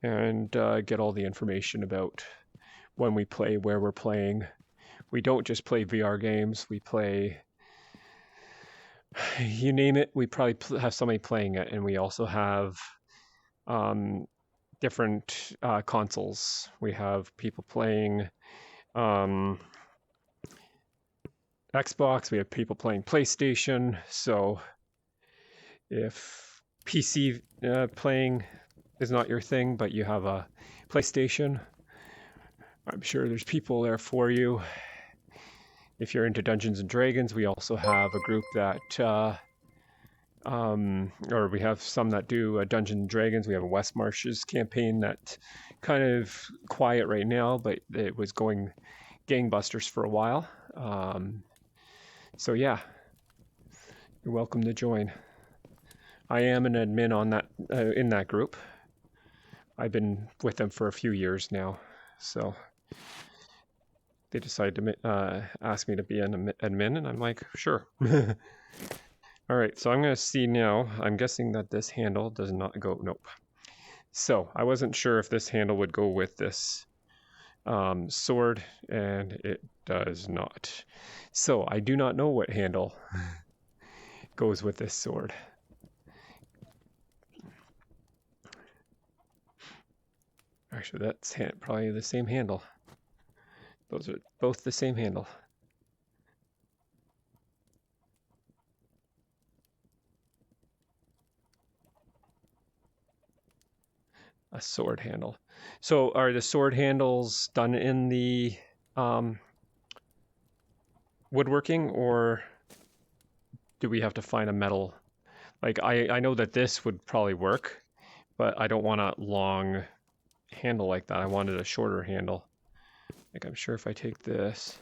and get all the information about when we play, where we're playing. We don't just play VR games. We play, you name it, we probably have somebody playing it. And we also have different consoles. We have people playing Xbox. We have people playing PlayStation. So if PC playing is not your thing, but you have a PlayStation, I'm sure there's people there for you. If you're into Dungeons and Dragons, we also have a group that, or we have some that do Dungeons and Dragons. We have a West Marshes campaign that's kind of quiet right now, but it was going gangbusters for a while. So yeah, you're welcome to join. I am an admin on that in that group. I've been with them for a few years now, so they decided to ask me to be an admin, and I'm like, sure. All right, so I'm going to see now. I'm guessing that this handle does not go, nope. So I wasn't sure if this handle would go with this sword, and it does not. So I do not know what handle goes with this sword. Actually, that's probably the same handle. Those are both the same handle. A sword handle. So are the sword handles done in the woodworking, or do we have to find a metal? Like I know that this would probably work, but I don't want a long handle like that. I wanted a shorter handle. Like I'm sure if I take this,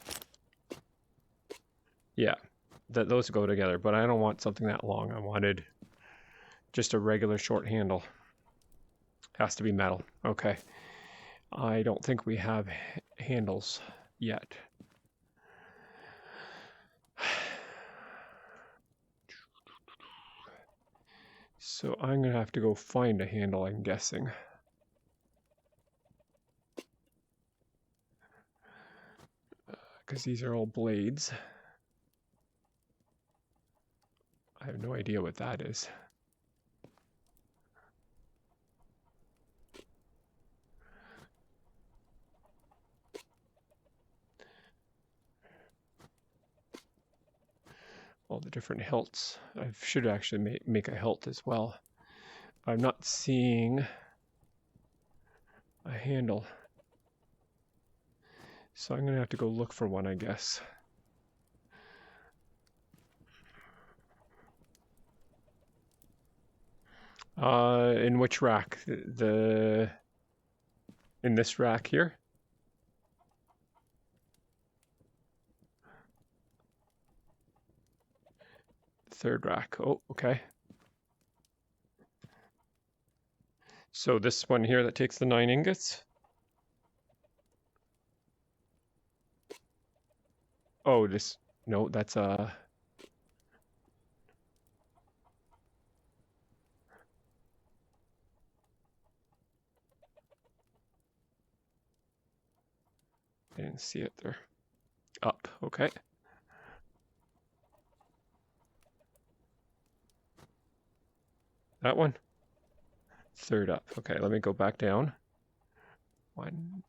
yeah, those go together, but I don't want something that long. I wanted just a regular short handle. Has to be metal. Okay. I don't think we have handles yet. So I'm going to have to go find a handle, I'm guessing. Because these are all blades. I have no idea what that is. All the different hilts. I should actually make a hilt as well. I'm not seeing a handle. So I'm going to have to go look for one, I guess. In which rack? In this rack here? Third rack. Oh, okay. So this one here that takes the 9 ingots? Oh, no, that's I didn't see it there. Up, okay. That one? Third up. Okay, let me go back down. One.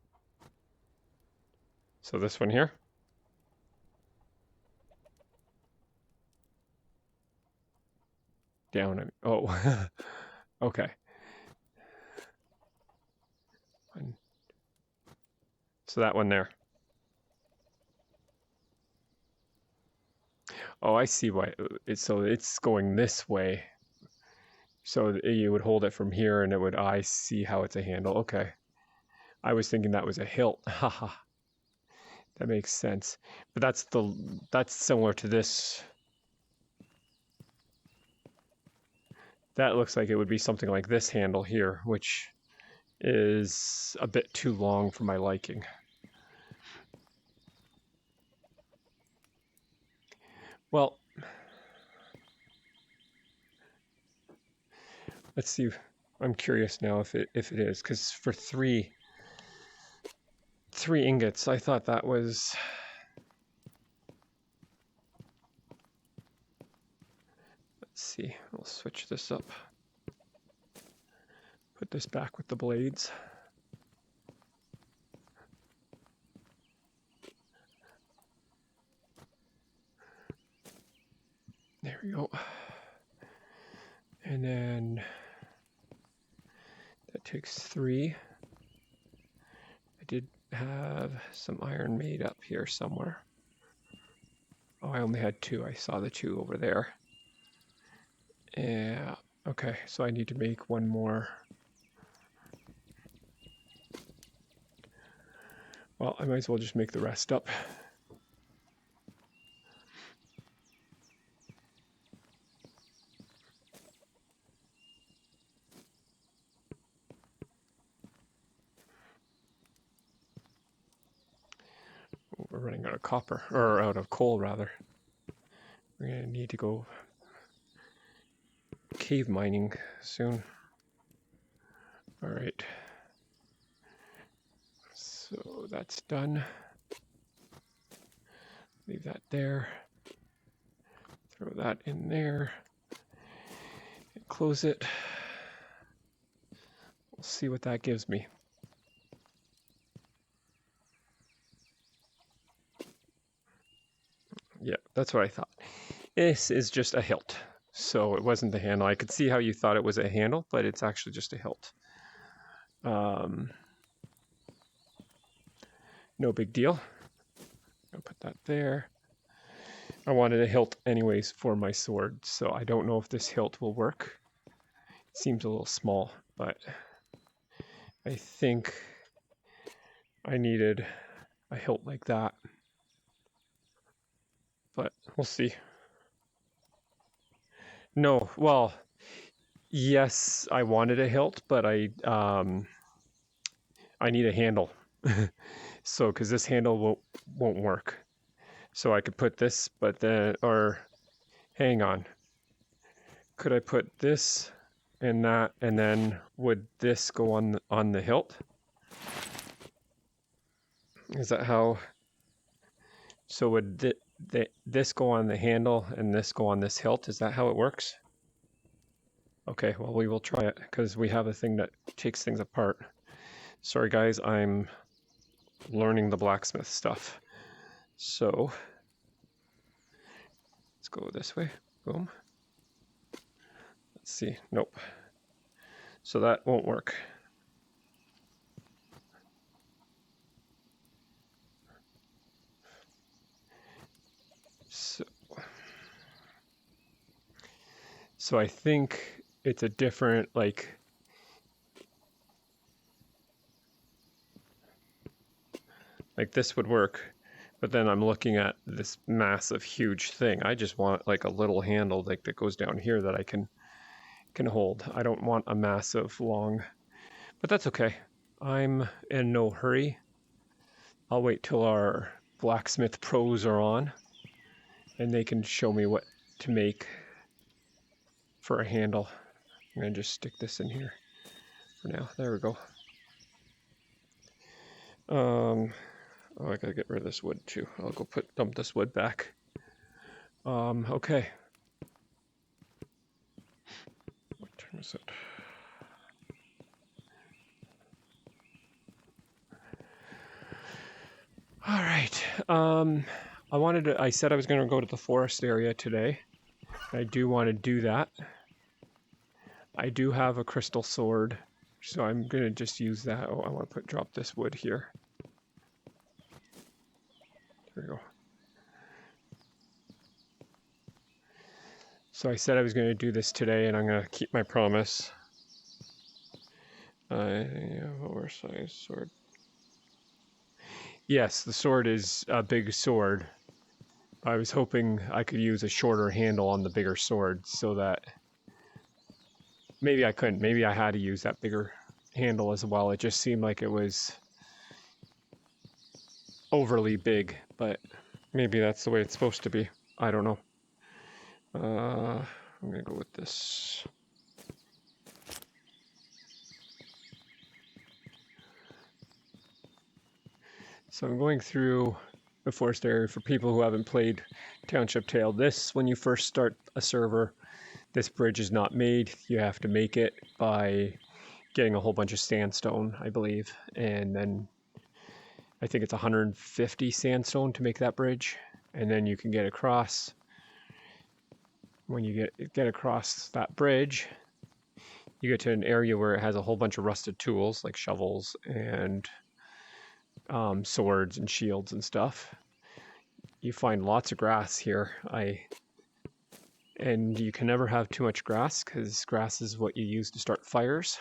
So this one here? Down. Oh, okay. One. So that one there. Oh, I see why. So it's going this way. So you would hold it from here and it would, I see how it's a handle. Okay. I was thinking that was a hilt. Haha. That makes sense. But that's similar to this. That looks like it would be something like this handle here, which is a bit too long for my liking. Well, let's see. I'm curious now if it is, because for three ingots, I thought that was. Let's see. We'll switch this up. Put this back with the blades. There we go. And then that takes 3. I did have some iron made up here somewhere. Oh, I only had 2. I saw the 2 over there. Yeah, okay, so I need to make one more. Well, I might as well just make the rest up. We're running out of copper, or out of coal rather. We're gonna need to go cave mining soon. All right. So that's done. Leave that there. Throw that in there. And close it. We'll see what that gives me. Yeah, that's what I thought. This is just a hilt. So it wasn't the handle. I could see how you thought it was a handle, but it's actually just a hilt. No big deal. I'll put that there. I wanted a hilt anyways for my sword, so I don't know if this hilt will work. It seems a little small, but I think I needed a hilt like that. But we'll see. No, well, Yes, I wanted a hilt, but I need a handle. So, because this handle won't work. So I could put this, but then, or hang on. Could I put this and that, and then would this go on the hilt? Is that how? So would this go on the handle and this go on this hilt? Is that how it works? Okay, well, we will try it because we have a thing that takes things apart. Sorry, guys, I'm learning the blacksmith stuff. So let's go this way. Boom. Let's see. Nope. So that won't work. So I think it's a different, like this would work, but then I'm looking at this massive, huge thing. I just want like a little handle like that goes down here that I can hold. I don't want a massive, long, but that's okay. I'm in no hurry. I'll wait till our blacksmith pros are on and they can show me what to make for a handle. I'm gonna just stick this in here for now. There we go. Oh, I gotta get rid of this wood too. I'll go dump this wood back. Okay. What time is it? All right. I said I was gonna go to the forest area today. I do want to do that. I do have a crystal sword, so I'm gonna just use that. Oh, I want to drop this wood here. There we go. So I said I was going to do this today, and I'm going to keep my promise. I have oversized sword. Yes, the sword is a big sword. I was hoping I could use a shorter handle on the bigger sword so that maybe I couldn't. Maybe I had to use that bigger handle as well. It just seemed like it was overly big, but maybe that's the way it's supposed to be. I don't know. I'm going to go with this. So I'm going through the forest area for people who haven't played Township Tale. When you first start a server, this bridge is not made. You have to make it by getting a whole bunch of sandstone, I believe. And then I think it's 150 sandstone to make that bridge. And then you can get across. When you get across that bridge, you get to an area where it has a whole bunch of rusted tools like shovels and swords and shields and stuff. You find lots of grass here. And you can never have too much grass because grass is what you use to start fires.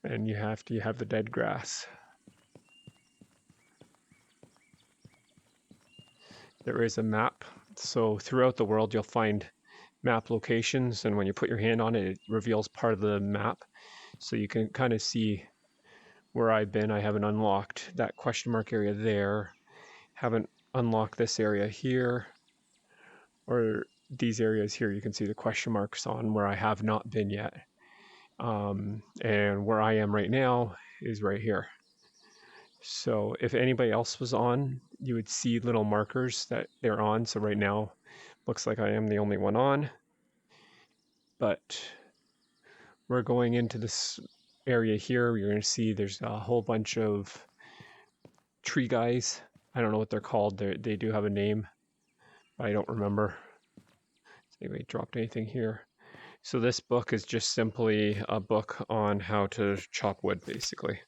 And you have to have the dead grass. There is a map. So throughout the world, you'll find map locations. And when you put your hand on it, it reveals part of the map. So you can kind of see where I've been. I haven't unlocked that question mark area there. Haven't unlocked this area here. Or these areas here, you can see the question marks on where I have not been yet. And where I am right now is right here. So if anybody else was on, you would see little markers that they're on. So right now, looks like I am the only one on. But we're going into this area here. You're going to see there's a whole bunch of tree guys. I don't know what they're called. They do have a name, but I don't remember. Anybody dropped anything here? So this book is just simply a book on how to chop wood, basically,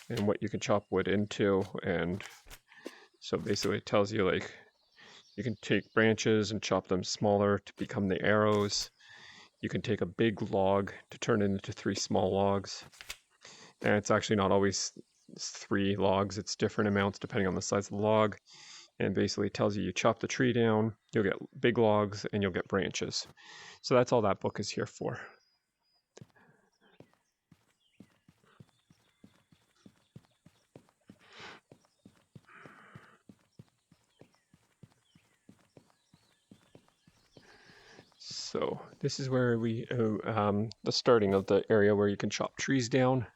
and what you can chop wood into. And so basically it tells you, like, you can take branches and chop them smaller to become the arrows. You can take a big log to turn it into 3 small logs. And it's actually not always 3 logs. It's different amounts depending on the size of the log. and basically tells you chop the tree down, you'll get big logs, and you'll get branches. So that's all that book is here for. So this is where the starting of the area where you can chop trees down.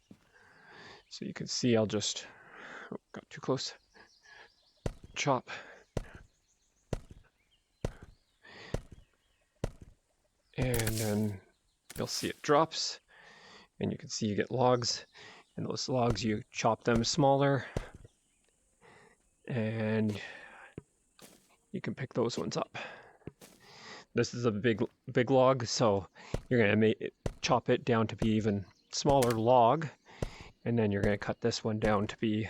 So you can see I'll just, got too close, chop. And then you'll see it drops, and you can see you get logs, and those logs you chop them smaller, and you can pick those ones up. This is a big log, so you're gonna chop it down to be even smaller log, and then you're gonna cut this one down to be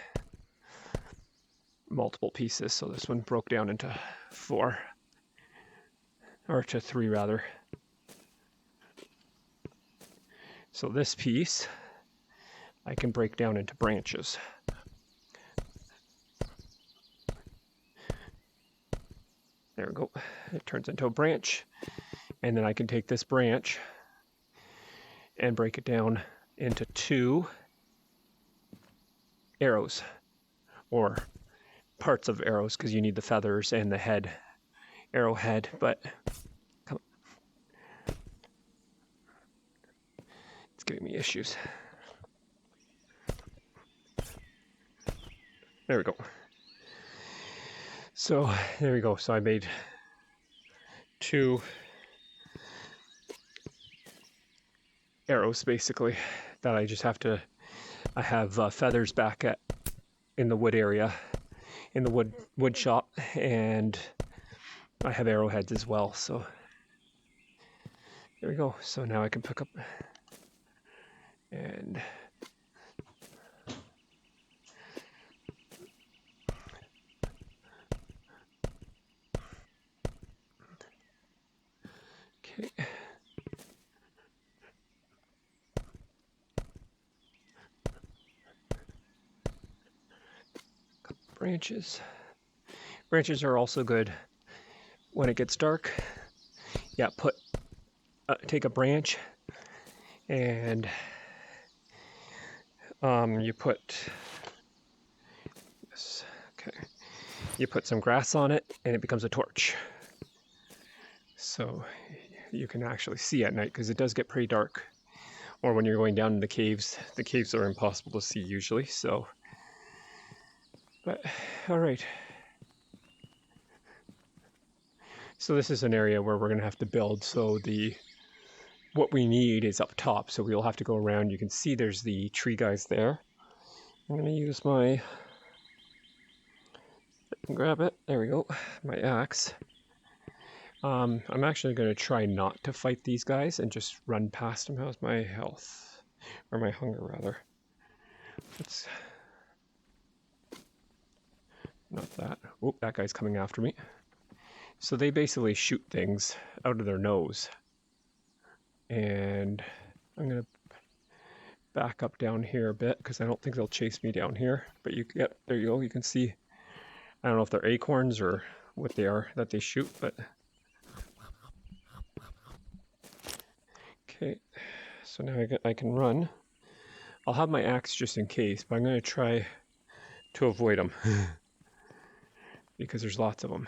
multiple pieces. So this one broke down into 4, or to 3 rather. So this piece I can break down into branches. There we go. It turns into a branch, and then I can take this branch and break it down into 2 arrows, or parts of arrows, because you need the feathers and the head, arrowhead. But come on. It's giving me issues. There we go. So there we go. So I made 2 arrows basically that I just have to, I have feathers back in the wood area, in the wood shop, and I have arrowheads as well. So there we go. So now I can pick up and okay. Branches. Branches are also good when it gets dark. Yeah, take a branch and you put this. Okay, you put some grass on it, and it becomes a torch. So you can actually see at night, because it does get pretty dark. Or when you're going down in the caves are impossible to see usually. So, but all right. So this is an area where we're going to have to build. So what we need is up top. So we'll have to go around. You can see there's the tree guys there. I'm going to use I can grab it. There we go. My axe. I'm actually going to try not to fight these guys and just run past them. How's my health? Or my hunger, rather. It's not that. Oh, that guy's coming after me. So they basically shoot things out of their nose. And I'm going to back up down here a bit, because I don't think they'll chase me down here. But there you go. You can see, I don't know if they're acorns or what they are that they shoot, but okay, so now I can run. I'll have my axe just in case, but I'm going to try to avoid them because there's lots of them.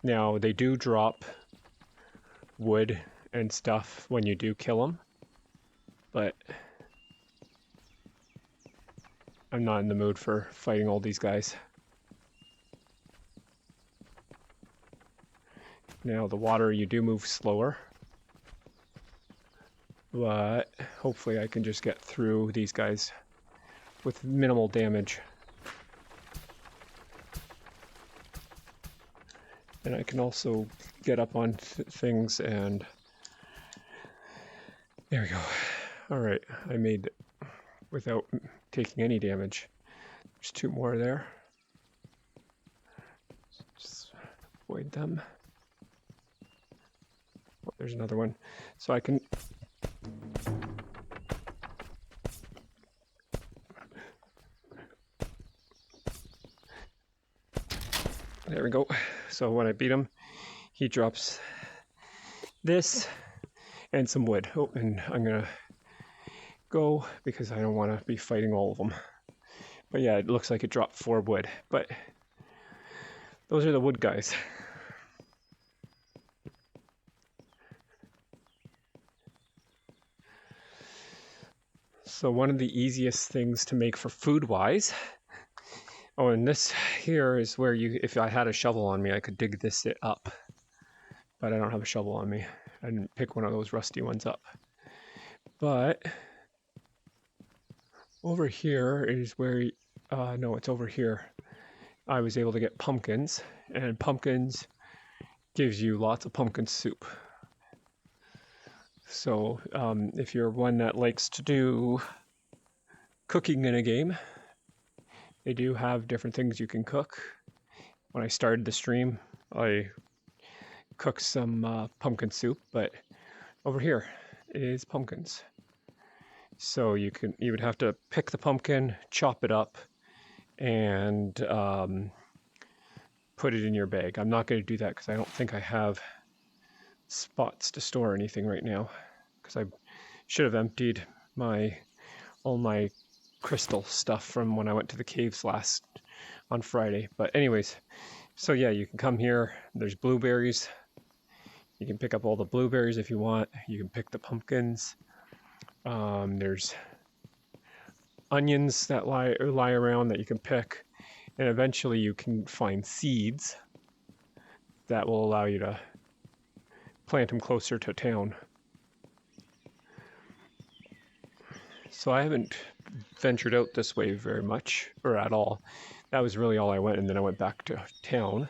Now, they do drop wood and stuff when you do kill them, but I'm not in the mood for fighting all these guys. Now, the water, you do move slower, but hopefully I can just get through these guys with minimal damage. And I can also get up on things, and there we go. All right, I made it without taking any damage. There's 2 more there. Just avoid them. Oh, there's another one. So I can there we go. So when I beat him, he drops this and some wood. Oh, and I'm gonna go because I don't want to be fighting all of them. But yeah, it looks like it dropped 4 wood. But those are the wood guys. So one of the easiest things to make for food-wise. Oh, and this here is where if I had a shovel on me, I could dig this up. But I don't have a shovel on me. I didn't pick one of those rusty ones up. But over here is where, no, it's over here. I was able to get pumpkins, and pumpkins gives you lots of pumpkin soup. So if you're one that likes to do cooking in a game, they do have different things you can cook. When I started the stream, I cooked some pumpkin soup, but over here is pumpkins. So you would have to pick the pumpkin, chop it up, and put it in your bag. I'm not going to do that because I don't think I have spots to store anything right now, because I should have emptied all my crystal stuff from when I went to the caves on Friday. But anyways, so yeah, you can come here. There's blueberries. You can pick up all the blueberries if you want. You can pick the pumpkins. There's onions that lie around that you can pick, and eventually you can find seeds that will allow you to plant them closer to town. So I haven't ventured out this way very much, or at all. That was really all I went, and then I went back to town.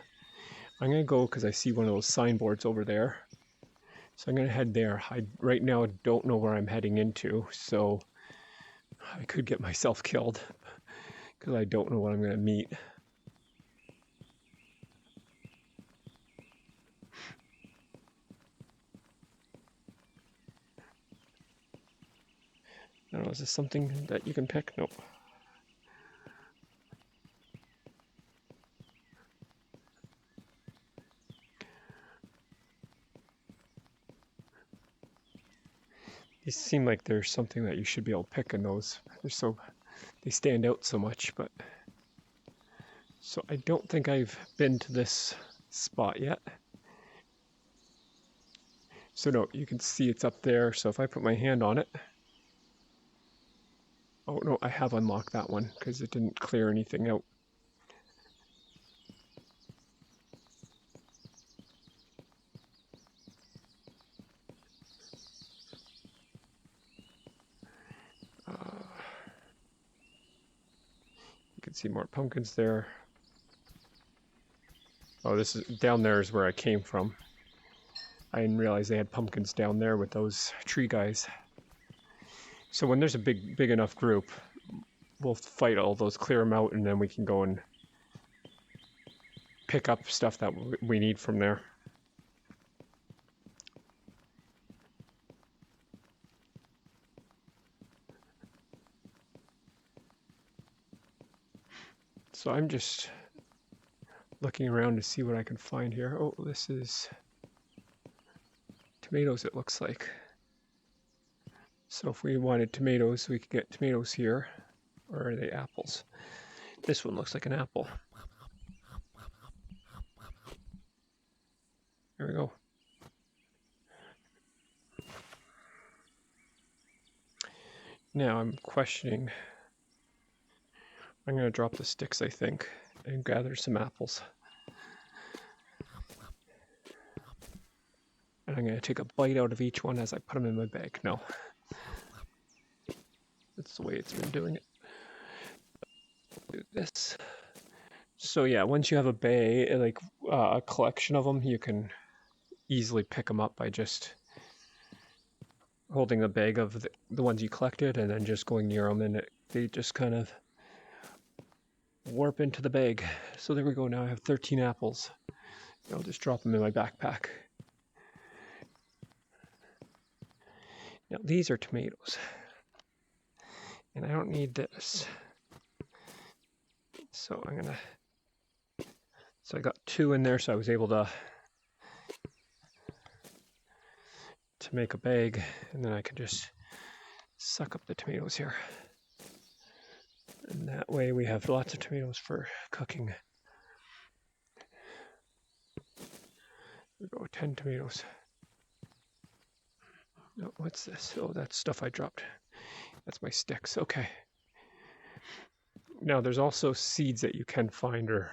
I'm going to go because I see one of those signboards over there. So I'm going to head there. I right now don't know where I'm heading into, so I could get myself killed because I don't know what I'm going to meet. I don't know, is this something that you can pick? Nope. These seem like there's something that you should be able to pick in those. They stand out so much, but so I don't think I've been to this spot yet. So no, you can see it's up there. So if I put my hand on it, oh no, I have unlocked that one because it didn't clear anything out. You can see more pumpkins there. Oh, this is down there is where I came from. I didn't realize they had pumpkins down there with those tree guys. So when there's a big enough group, we'll fight all those, clear them out, and then we can go and pick up stuff that we need from there. So I'm just looking around to see what I can find here. Oh, this is tomatoes, it looks like. So if we wanted tomatoes, we could get tomatoes here. Or are they apples? This one looks like an apple. There we go. Now I'm questioning. I'm going to drop the sticks, I think, and gather some apples. And I'm going to take a bite out of each one as I put them in my bag. No. That's the way it's been doing it. Do this. So yeah, once you have a bag, like a collection of them, you can easily pick them up by just holding a bag of the ones you collected and then just going near them, and they just kind of warp into the bag. So there we go. Now I have 13 apples. I'll just drop them in my backpack. Now these are tomatoes, and I don't need this. So I'm gonna So I got 2 in there, so I was able to make a bag, and then I can just suck up the tomatoes here. And that way we have lots of tomatoes for cooking. There we go, 10 tomatoes. Oh, what's this? Oh, that's stuff I dropped. That's my sticks. Okay. Now there's also seeds that you can find, or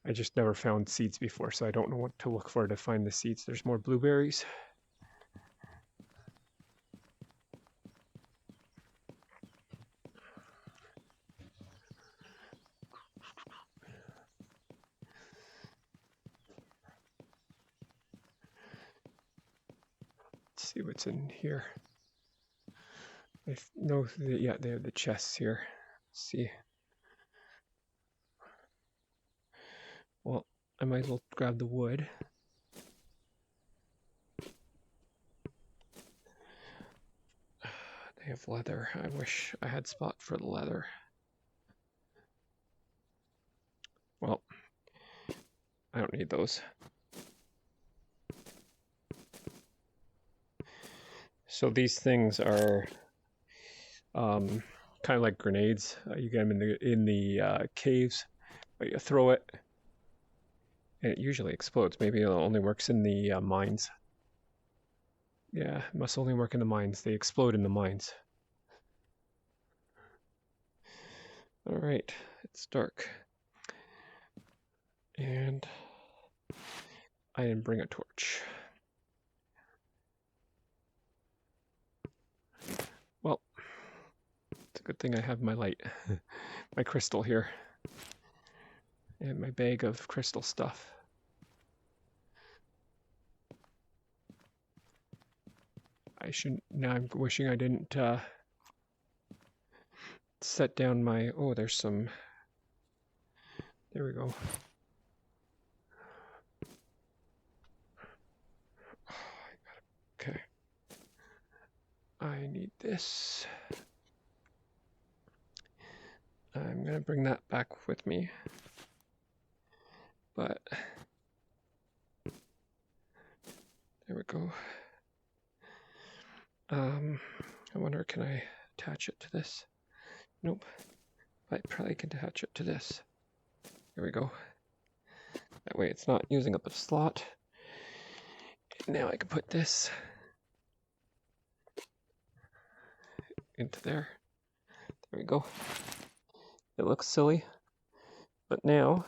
I just never found seeds before, so I don't know what to look for to find the seeds. There's more blueberries. Let's see what's in here. No, yeah, they have the chests here. Let's see. Well, I might as well grab the wood. They have leather. I wish I had spot for the leather. Well, I don't need those. So these things are kind of like grenades. You get them in the caves, but you throw it, and it usually explodes. Maybe it only works in the mines. Yeah, it must only work in the mines. They explode in the mines. All right, it's dark. And I didn't bring a torch. Well, it's a good thing I have my light, my crystal here, and my bag of crystal stuff. Now I'm wishing I didn't set down my, oh, there's some, there we go. Okay. I need this. I'm gonna bring that back with me. But there we go. I wonder, can I attach it to this? Nope. I probably can attach it to this. There we go. That way it's not using up a slot. Now I can put this into there. There we go. It looks silly, but now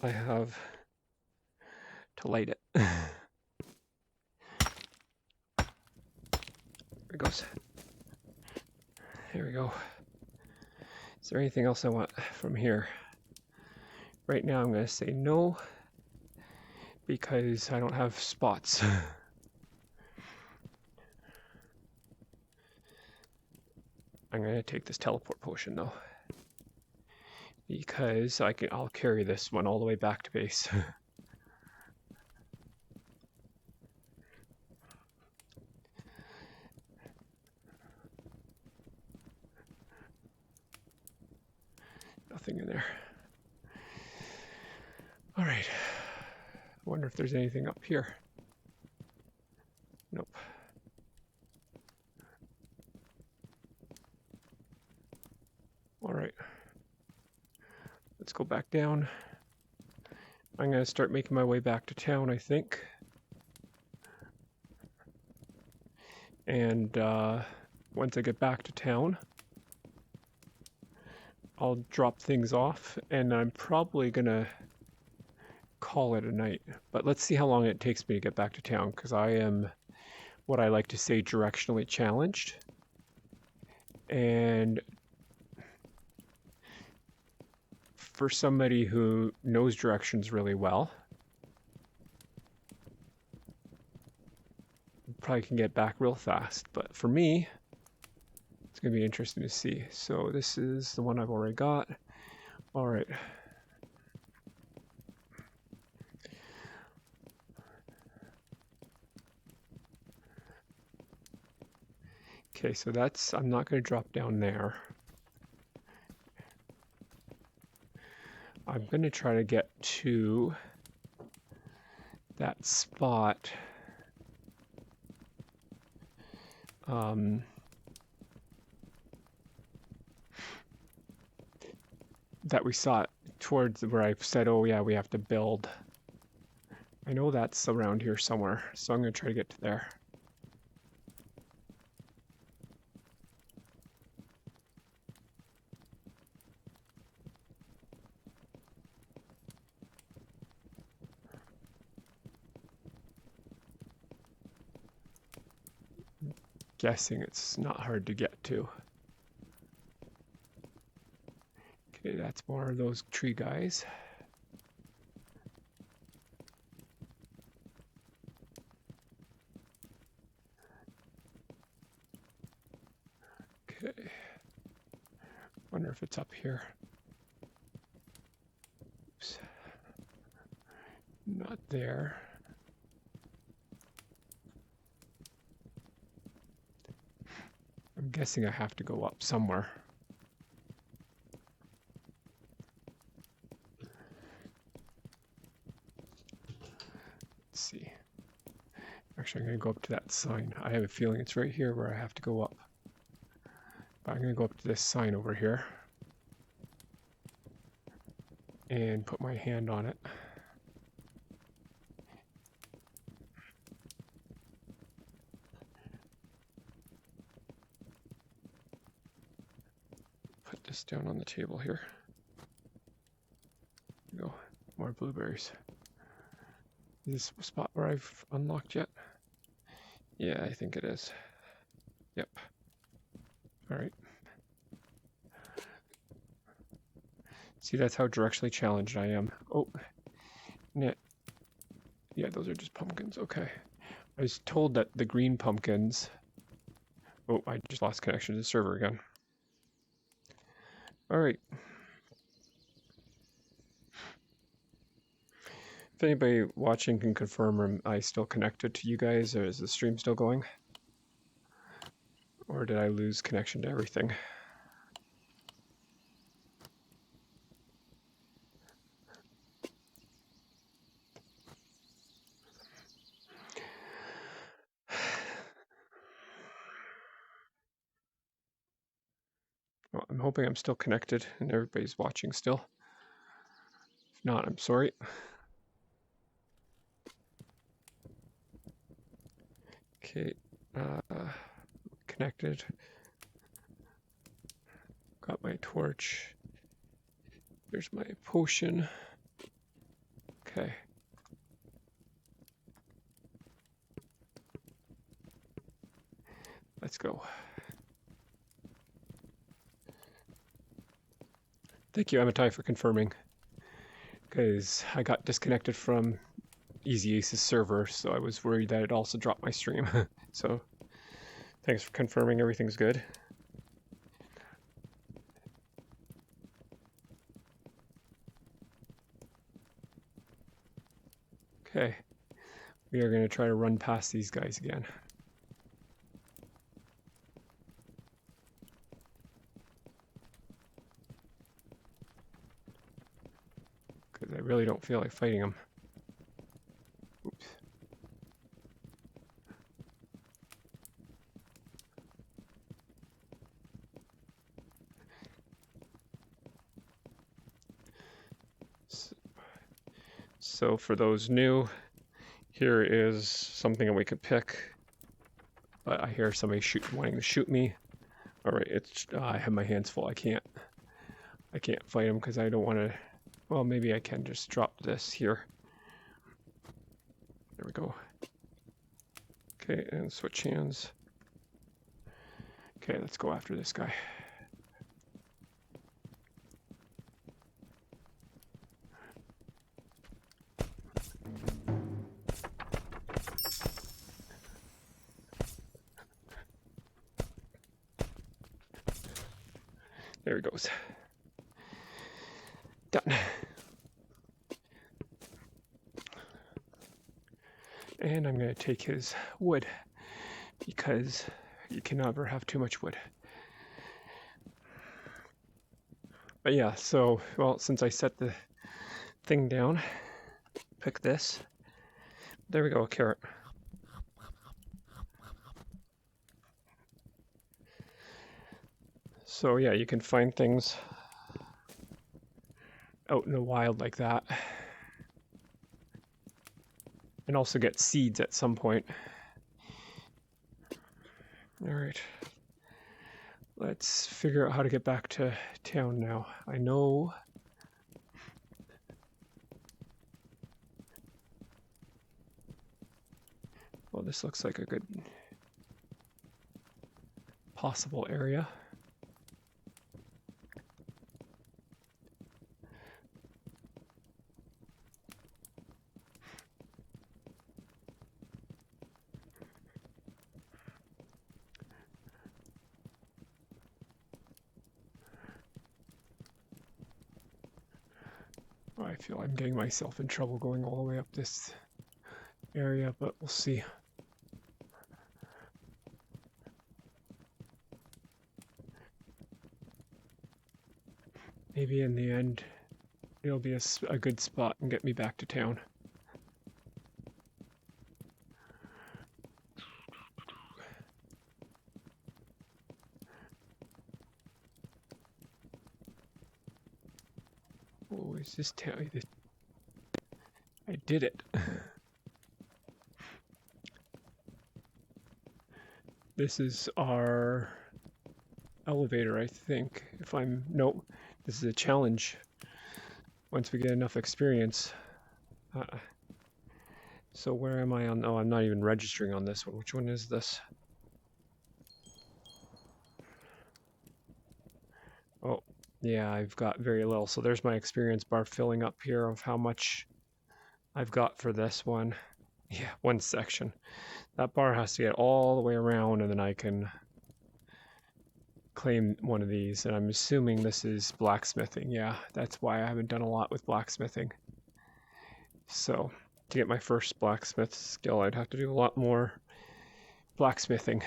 I have to light it. There it goes. Here we go. Is there anything else I want from here? Right now I'm going to say no, because I don't have spots. I'm going to take this teleport potion though, because I'll carry this one all the way back to base. Nothing in there. All right. I wonder if there's anything up here. Nope. All right. Let's go back down. I'm going to start making my way back to town, I think. And once I get back to town, I'll drop things off, and I'm probably going to call it a night. But let's see how long it takes me to get back to town, because I am, what I like to say, directionally challenged. And for somebody who knows directions really well, probably can get back real fast. But for me, it's going to be interesting to see. So this is the one I've already got. All right. Okay, so that's, I'm not going to drop down there. I'm going to try to get to that spot. That we saw towards where I said, oh yeah, we have to build. I know that's around here somewhere, so I'm going to try to get to there. Guessing it's not hard to get to. Okay, that's more of those tree guys. Okay. Wonder if it's up here. Oops. Not there. I'm guessing I have to go up somewhere. Let's see. Actually, I'm going to go up to that sign. I have a feeling it's right here where I have to go up. But I'm going to go up to this sign over here and put my hand on it. Put this down on the table here. There we go. More blueberries. Is this a spot where I've unlocked yet? Yeah, I think it is. Yep. All right. See, that's how directionally challenged I am. Oh, yeah, those are just pumpkins. Okay. I was told that the green pumpkins... Oh, I just lost connection to the server again. All right. If anybody watching can confirm, am I still connected to you guys, or is the stream still going? Or did I lose connection to everything? Well, I'm hoping I'm still connected and everybody's watching still. If not, I'm sorry. Okay, connected. Got my torch. There's my potion. Okay. Let's go. Thank you, Amitai, for confirming. Because I got disconnected from Easy Ace's server, so I was worried that it also dropped my stream. So, thanks for confirming everything's good. Okay, we are going to try to run past these guys again. Because I really don't feel like fighting them. Oops. So for those new, here is something that we could pick. But I hear somebody wanting to shoot me. All right, I have my hands full. I can't fight him because I don't want to. Well, maybe I can just drop this here. There we go. Okay, and switch hands. Okay, let's go after this guy. There he goes. Done. And I'm going to take his wood because you can never have too much wood. But yeah, so, well, since I set the thing down. Pick this. There we go, a carrot. So yeah, you can find things out in the wild like that. And also get seeds at some point. All right. Let's figure out how to get back to town now. I know. Well, this looks like a good possible area. I feel I'm getting myself in trouble going all the way up this area, but we'll see. Maybe in the end, it'll be a good spot and get me back to town. Oh, is this town? I did it. This is our elevator, I think. Nope, this is a challenge. Once we get enough experience. So where am I on? Oh, I'm not even registering on this one. Which one is this? Oh, yeah, I've got very little. So there's my experience bar filling up here of how much I've got for this one. Yeah, one section. That bar has to get all the way around and then I can claim one of these. And I'm assuming this is blacksmithing. Yeah, that's why I haven't done a lot with blacksmithing. So to get my first blacksmith skill, I'd have to do a lot more blacksmithing.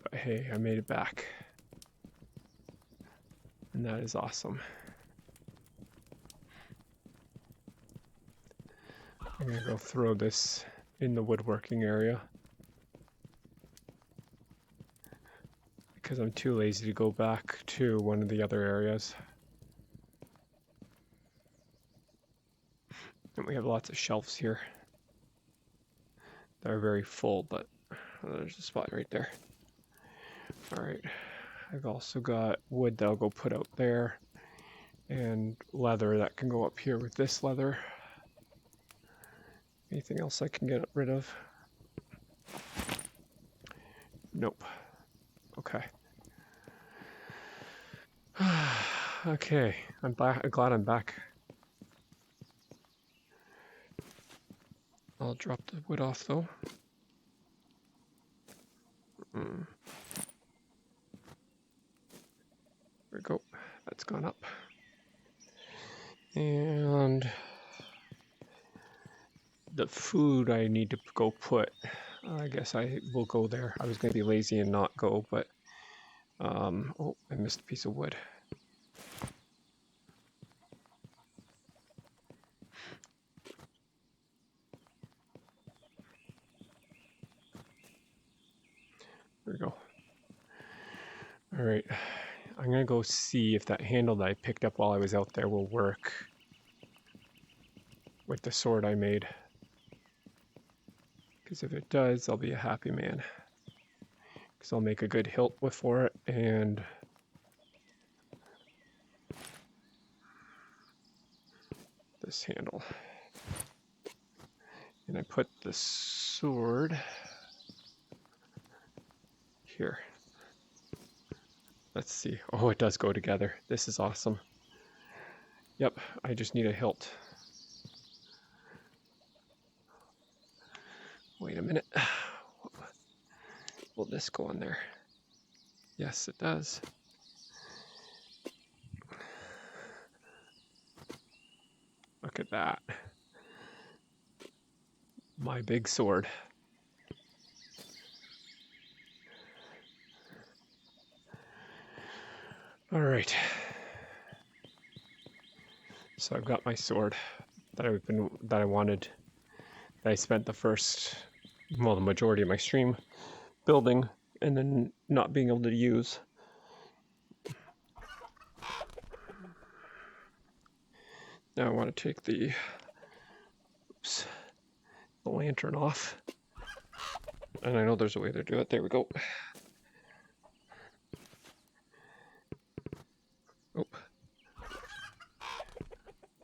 But hey, I made it back. And that is awesome. I'm gonna go throw this in the woodworking area because I'm too lazy to go back to one of the other areas. And we have lots of shelves here. They're very full, but there's a spot right there. All right, I've also got wood that I'll go put out there and leather that can go up here with this leather. Anything else I can get rid of? Nope. Okay. Okay, I'm glad I'm back. I'll drop the wood off though. There we go. That's gone up. And the food I need to go put, I guess I will go there. I was going to be lazy and not go, but oh, I missed a piece of wood. There we go. All right, I'm gonna go see if that handle that I picked up while I was out there will work with the sword I made. Because if it does, I'll be a happy man. Because I'll make a good hilt for it, and this handle. And I put the sword here. Let's see. Oh, it does go together. This is awesome. Yep, I just need a hilt. Wait a minute. Will this go on there? Yes, it does. that. My big sword. All right. So I've got my sword that I wanted. That I spent the majority of my stream building and then not being able to use. Now I want to take the lantern off. And I know there's a way to do it. There we go. Oh.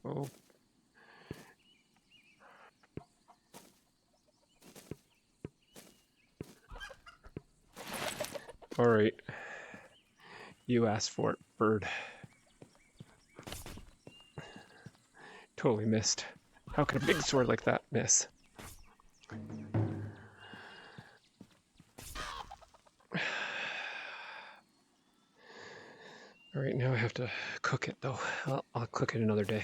Oh. All right. You asked for it, bird. Totally missed. How could a big sword like that miss? All right, now I have to cook it though. I'll cook it another day.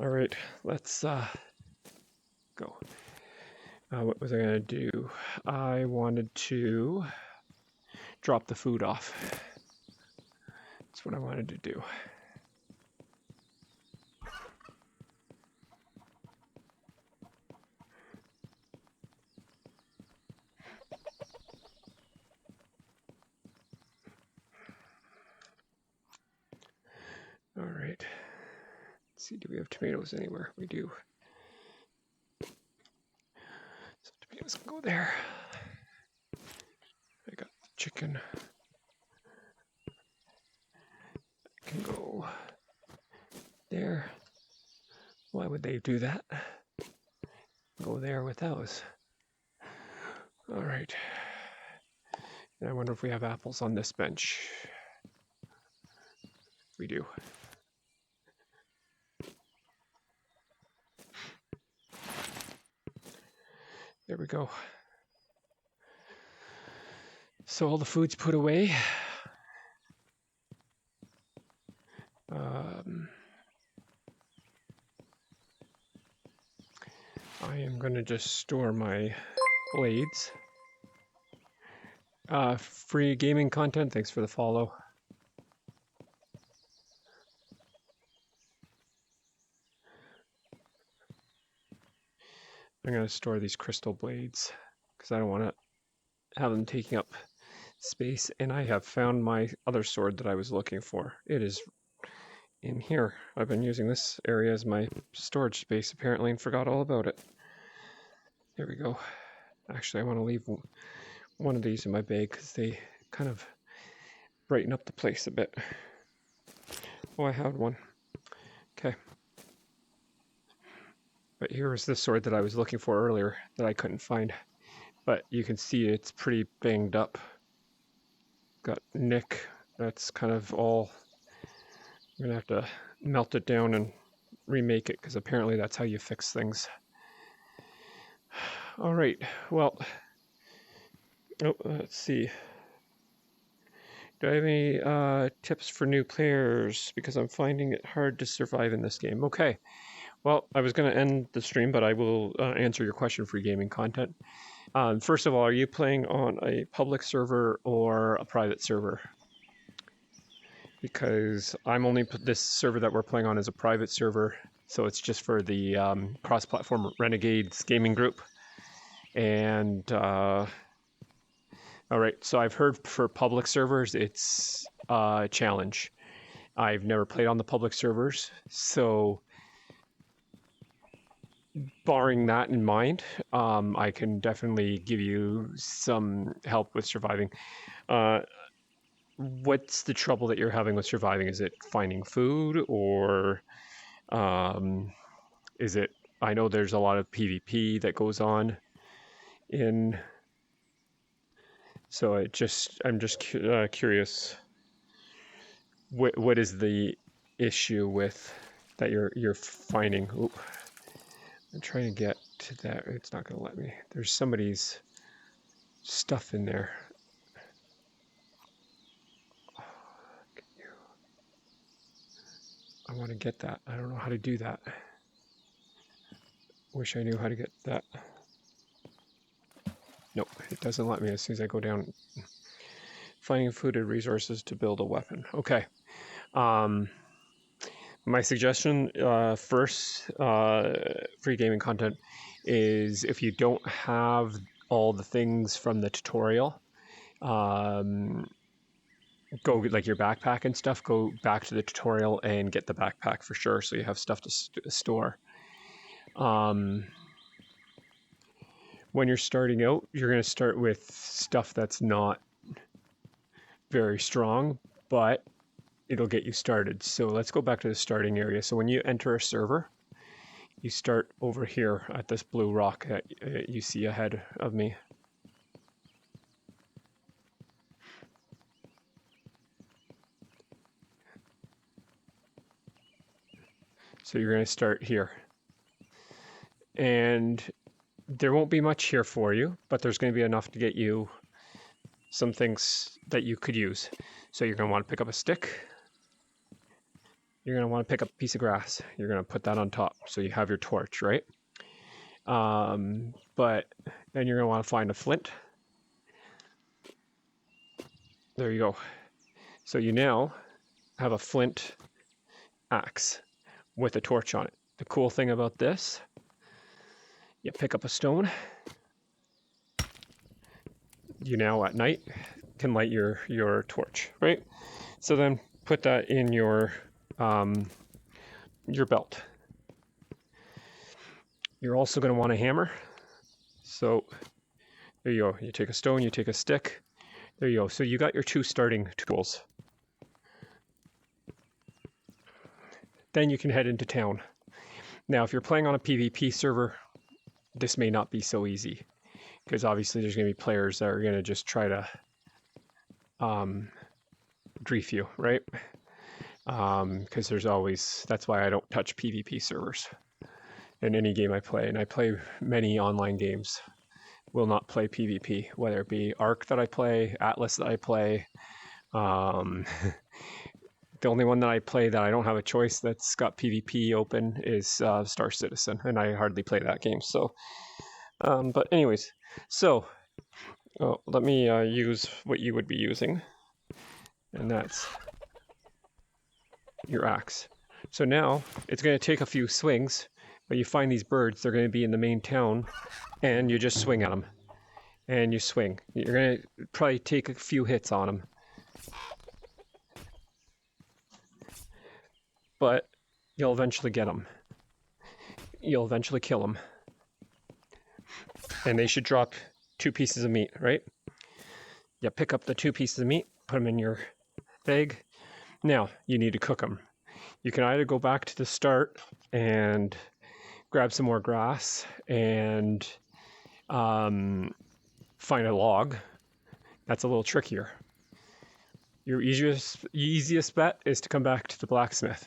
All right, let's go. What was I gonna do? I wanted to drop the food off. That's what I wanted to do. All right. Let's see, do we have tomatoes anywhere? We do. So tomatoes can go there. I got the chicken. I can go there. Why would they do that? Go there with those. All right. And I wonder if we have apples on this bench. We do. There we go. So all the food's put away. I am going to just store my blades. Free gaming content, thanks for the follow. I'm going to store these crystal blades because I don't want to have them taking up space. And I have found my other sword that I was looking for. It is in here. I've been using this area as my storage space apparently and forgot all about it. There we go. Actually, I want to leave one of these in my bag because they kind of brighten up the place a bit. Oh, I had one. Okay. But here was the sword that I was looking for earlier that I couldn't find. But you can see it's pretty banged up. Got nick. That's kind of all. I'm gonna have to melt it down and remake it because apparently that's how you fix things. All right. Well. Oh, let's see. Do I have any tips for new players? Because I'm finding it hard to survive in this game. Okay. Well, I was going to end the stream, but I will answer your question for gaming content. First of all, are you playing on a public server or a private server? Because this server that we're playing on is a private server, so it's just for the cross-platform Renegades gaming group. And all right, so I've heard for public servers, it's a challenge. I've never played on the public servers, so barring that in mind, I can definitely give you some help with surviving. What's the trouble that you're having with surviving? Is it finding food, or is it? I know there's a lot of PvP that goes on in. So I'm just curious. What is the issue with that you're finding? Ooh. I'm trying to get to that. It's not going to let me. There's somebody's stuff in there. I want to get that. I don't know how to do that. Wish I knew how to get that. Nope, it doesn't let me as soon as I go down. Finding food and resources to build a weapon. Okay. My suggestion first, free gaming content, is if you don't have all the things from the tutorial, go like your backpack and stuff, go back to the tutorial and get the backpack for sure so you have stuff to store. When you're starting out, you're going to start with stuff that's not very strong, but it'll get you started. So let's go back to the starting area. So when you enter a server, you start over here at this blue rock that you see ahead of me. So you're going to start here. And there won't be much here for you, but there's going to be enough to get you some things that you could use. So you're going to want to pick up a stick. You're going to want to pick up a piece of grass. You're going to put that on top so you have your torch, right? But then you're going to want to find a flint. There you go. So you now have a flint axe with a torch on it. The cool thing about this, you pick up a stone. You now at night can light your torch, right? So then put that in your belt. You're also going to want a hammer. So there you go. You take a stone, you take a stick. There you go. So you got your 2 starting tools. Then you can head into town. Now, if you're playing on a PvP server, this may not be so easy, because obviously there's going to be players that are going to just try to grief you, right? Because there's always, that's why I don't touch PvP servers in any game I play, and I play many online games. Will not play PvP, whether it be Ark that I play, Atlas that I play. The only one that I play that I don't have a choice that's got PvP open is Star Citizen, and I hardly play that game. So, but anyways, so let me use what you would be using, and that's your axe. So now it's going to take a few swings, but you find these birds, they're going to be in the main town, and you just swing at them. And you swing. You're going to probably take a few hits on them. But you'll eventually get them. You'll eventually kill them. And they should drop 2 pieces of meat, right? You pick up the 2 pieces of meat, put them in your bag. Now, you need to cook them. You can either go back to the start and grab some more grass and find a log. That's a little trickier. Your easiest bet is to come back to the blacksmith.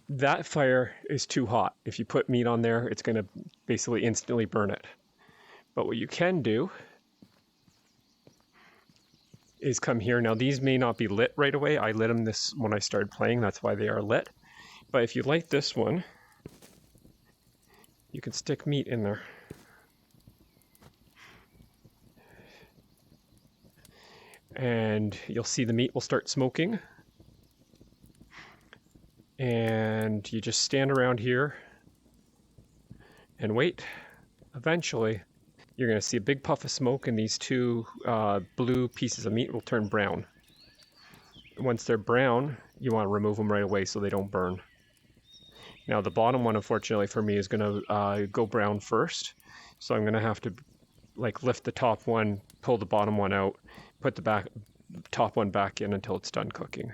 That fire is too hot. If you put meat on there, it's going to basically instantly burn it. But what you can do is come here. Now, these may not be lit right away. I lit them this when I started playing. That's why they are lit. But if you light this one, you can stick meat in there. And you'll see the meat will start smoking. And you just stand around here and wait. Eventually, you're going to see a big puff of smoke, and these 2 blue pieces of meat will turn brown. Once they're brown, you want to remove them right away so they don't burn. Now, the bottom one, unfortunately for me, is going to go brown first. So I'm going to have to lift the top one, pull the bottom one out, put the top one back in until it's done cooking.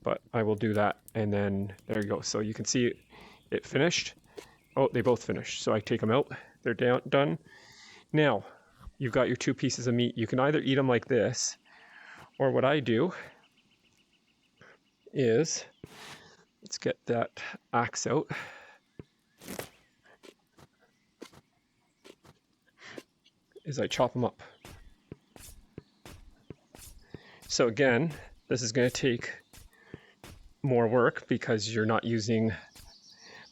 But I will do that, and then there you go. So you can see it finished. Oh, they both finished. So I take them out. They're done. Now, you've got your 2 pieces of meat. You can either eat them like this, or what I do is, let's get that axe out. Is I chop them up. So again, this is going to take more work because you're not using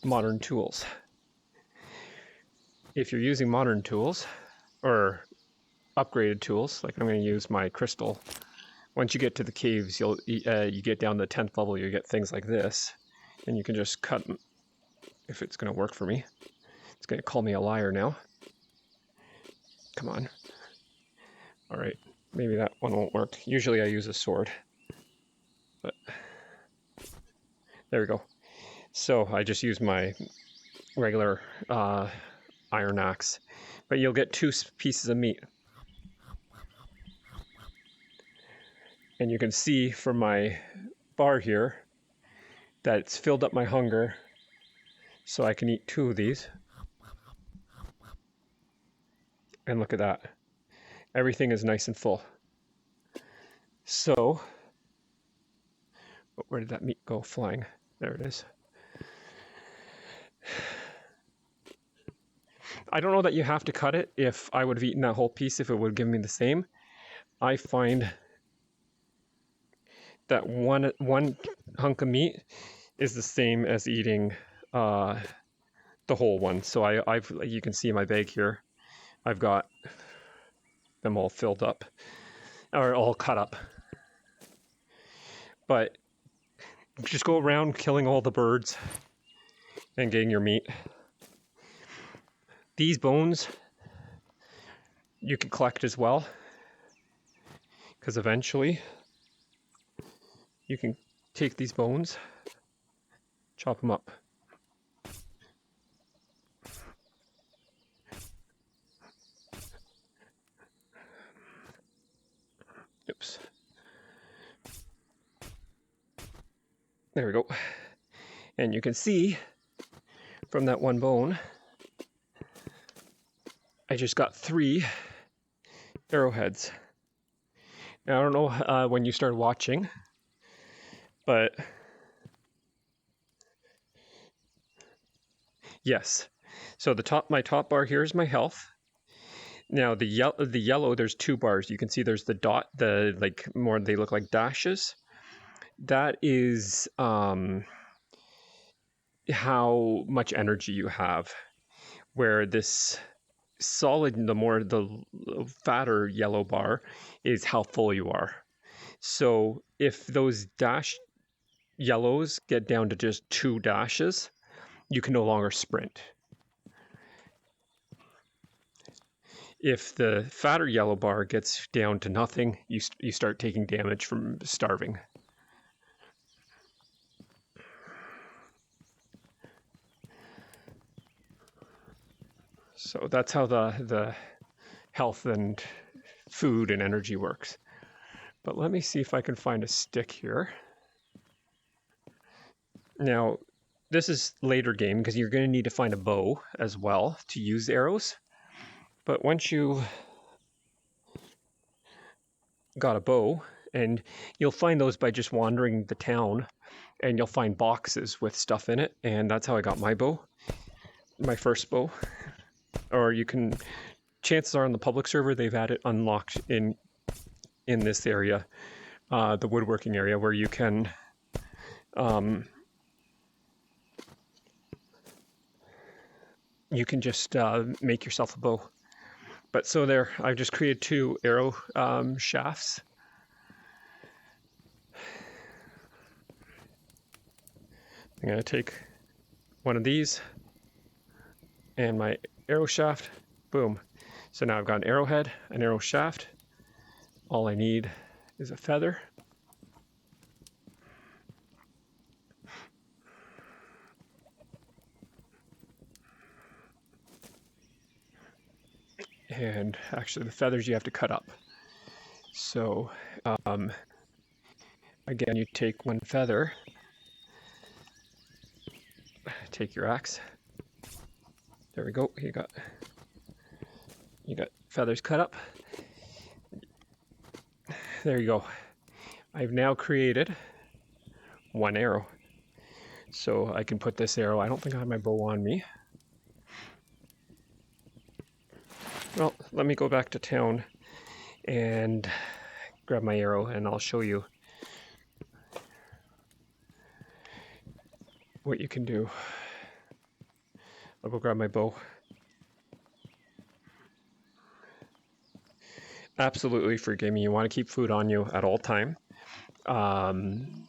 modern tools. if you're using modern tools or upgraded tools, like I'm going to use my crystal. Once you get to the caves, you get down to the 10th level, you get things like this, and you can just cut them. If it's going to work for me, it's going to call me a liar now. Come on. All right, maybe that one won't work. Usually I use a sword, but there we go. So I just use my regular iron axe, but you'll get 2 pieces of meat. And you can see from my bar here that it's filled up my hunger, so I can eat 2 of these. And look at that. Everything is nice and full. So, where did that meat go flying? There it is. I don't know that you have to cut it. If I would have eaten that whole piece, if it would give me the same. I find that one hunk of meat is the same as eating the whole one. So I've you can see in my bag here, I've got them all filled up, or all cut up. But just go around killing all the birds and getting your meat. These bones you can collect as well, because eventually you can take these bones, chop them up. Oops. There we go. And you can see from that one bone, I just got 3 arrowheads. Now, I don't know when you started watching, but yes. So my top bar here is my health. Now the yellow, there's 2 bars. You can see there's the dot, they look like dashes. That is how much energy you have. Where this solid, the fatter yellow bar is how full you are. So if those dash yellows get down to just 2 dashes, you can no longer sprint. If the fatter yellow bar gets down to nothing, you start taking damage from starving. So that's how the health and food and energy works. But let me see if I can find a stick here. Now, this is later game because you're going to need to find a bow as well to use arrows. But once you got a bow, and you'll find those by just wandering the town, and you'll find boxes with stuff in it, and that's how I got my bow, my first bow. Or you can, chances are on the public server they've had it unlocked in this area, the woodworking area, where you can just make yourself a bow. But so there, I've just created 2 arrow shafts. I'm going to take one of these and my arrow shaft, boom. So now I've got an arrowhead, an arrow shaft. All I need is a feather. And actually the feathers you have to cut up. So again, you take 1 feather, take your axe. There we go. You got feathers cut up. There you go. I've now created 1 arrow. So I can put this arrow, I don't think I have my bow on me. Well, let me go back to town and grab my arrow and I'll show you what you can do. I'll go grab my bow. Absolutely free gaming. You want to keep food on you at all time. Um,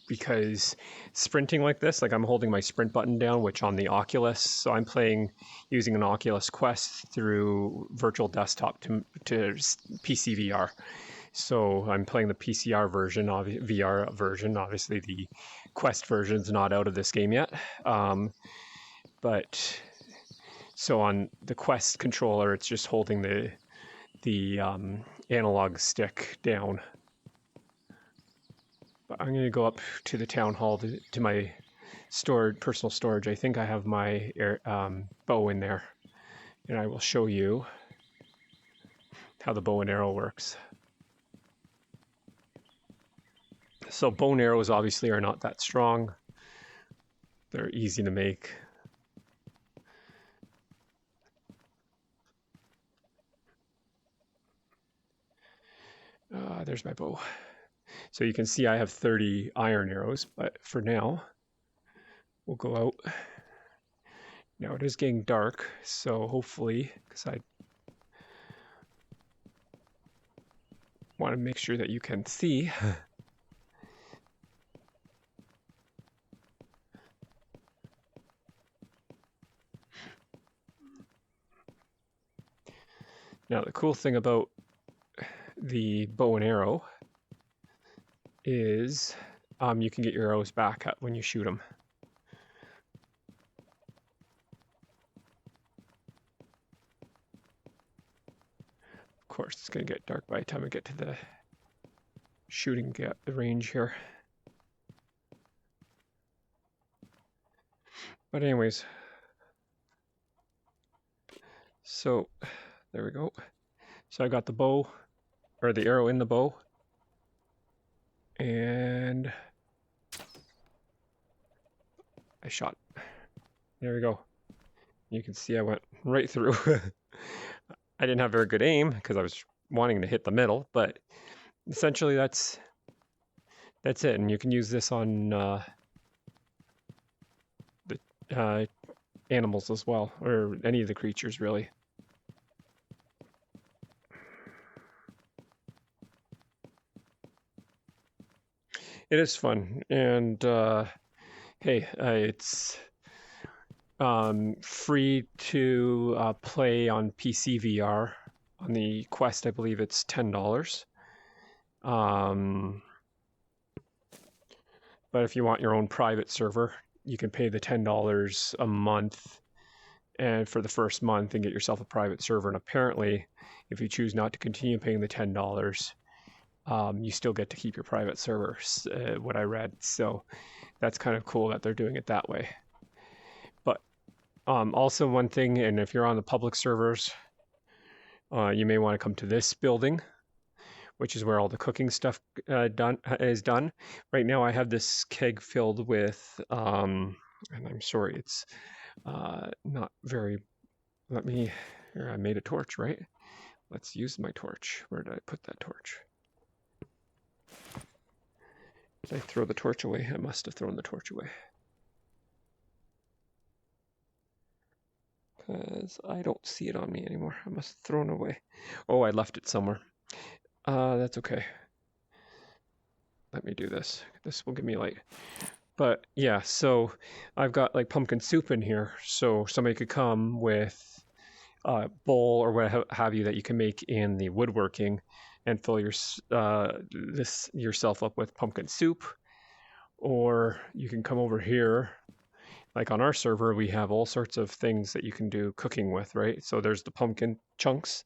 because sprinting like this, like I'm holding my sprint button down, which on the Oculus, so I'm playing using an Oculus Quest through virtual desktop to PC VR. So I'm playing the PCR version, VR version. Obviously, the Quest version's not out of this game yet. But so on the Quest controller, it's just holding the analog stick down. But I'm going to go up to the town hall to my personal storage. I think I have my bow in there, and I will show you how the bow and arrow works. So bow and arrows obviously are not that strong. They're easy to make. There's my bow. So you can see I have 30 iron arrows, but for now, we'll go out. Now it is getting dark, so hopefully, because I want to make sure that you can see. Now the cool thing about the bow and arrow is you can get your arrows back when you shoot them. Of course, it's going to get dark by the time I get to the shooting range here. But anyways, so there we go. So I got the bow, or the arrow in the bow, and I shot. There we go. You can see I went right through. I didn't have very good aim because I was wanting to hit the middle, but essentially that's it. And you can use this on the animals as well, or any of the creatures really. It is fun, and hey, it's free to play on PC VR. On the Quest, I believe it's $10. But if you want your own private server, you can pay the $10 a month and for the first month and get yourself a private server. And apparently, if you choose not to continue paying the $10, you still get to keep your private server, what I read. So that's kind of cool that they're doing it that way. But also one thing, and if you're on the public servers, you may want to come to this building, which is where all the cooking stuff is done. Right now I have this keg filled with, and I'm sorry, it's not very, here, I made a torch, right? Let's use my torch. Where did I put that torch? Did I throw the torch away? I must have thrown the torch away. Because I don't see it on me anymore. I must have thrown it away. Oh, I left it somewhere. That's okay. Let me do this. This will give me light. But yeah, so I've got like pumpkin soup in here. So somebody could come with a bowl or what have you that you can make in the woodworking and fill yourself up with pumpkin soup. Or you can come over here. Like on our server, we have all sorts of things that you can do cooking with, right? So there's the pumpkin chunks.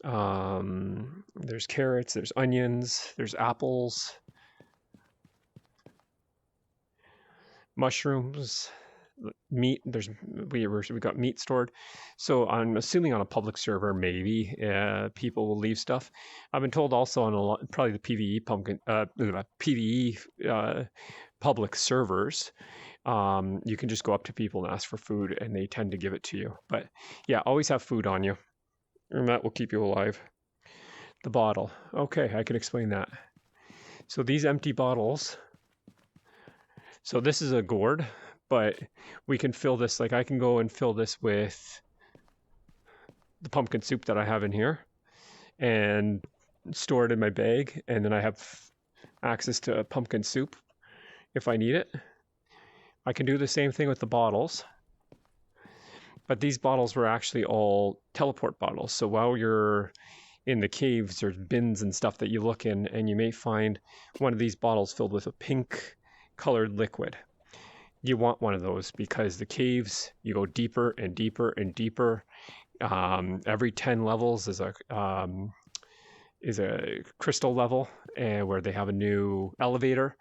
There's carrots, there's onions, there's apples, mushrooms, meat. We got meat stored. So I'm assuming on a public server, maybe people will leave stuff. I've been told also on probably the PVE public servers, you can just go up to people and ask for food, and they tend to give it to you. But yeah, always have food on you. And that will keep you alive. The bottle. Okay, I can explain that. So these empty bottles. So this is a gourd, but we can fill this, like I can go and fill this with the pumpkin soup that I have in here. and store it in my bag, and then I have access to pumpkin soup if I need it. I can do the same thing with the bottles, but these bottles were actually all teleport bottles. So while you're in the caves, there's bins and stuff that you look in, and you may find one of these bottles filled with a pink colored liquid. You want one of those because the caves, you go deeper and deeper and deeper. Every 10 levels is a crystal level, and where they have a new elevator.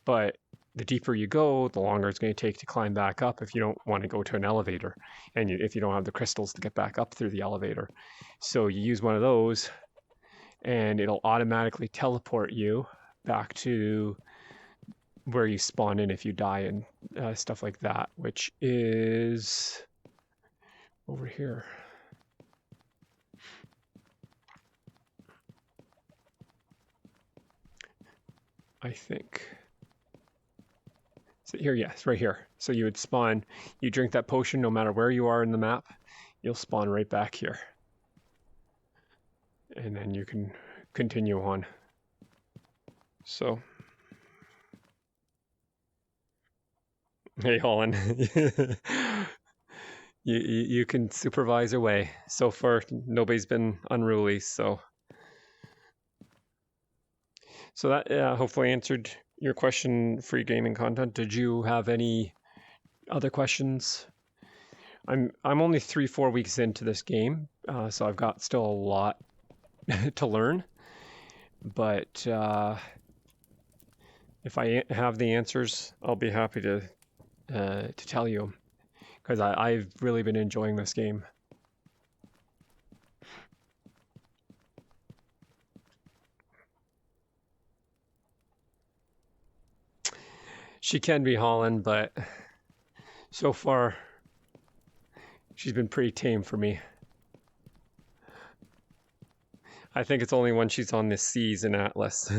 But the deeper you go, the longer it's going to take to climb back up if you don't want to go to an elevator, and if you don't have the crystals to get back up through the elevator. So you use one of those, and it'll automatically teleport you back to where you spawn in if you die and stuff like that, which is over here. I think. So here, yes, right here. So you would spawn, you drink that potion no matter where you are in the map, you'll spawn right back here. And then you can continue on. So, hey, Holland, you can supervise away. So far, nobody's been unruly, so that hopefully answered your question, free gaming content. Did you have any other questions? I'm only 3-4 weeks into this game, so I've got still a lot to learn. But if I have the answers, I'll be happy to tell you, because I've really been enjoying this game. She can be Holland, but so far she's been pretty tame for me. I think it's only when she's on the seas in Atlas.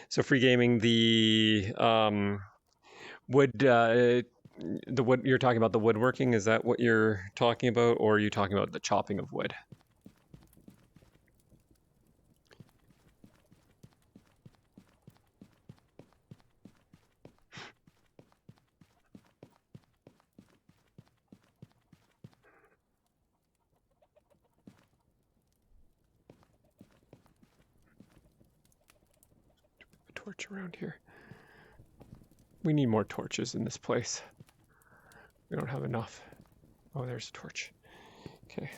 So free gaming, the wood, the wood, you're talking about the woodworking, is that what you're talking about, or are you talking about the chopping of wood? Torch around here. We need more torches in this place. We don't have enough. Oh, there's a torch. Okay.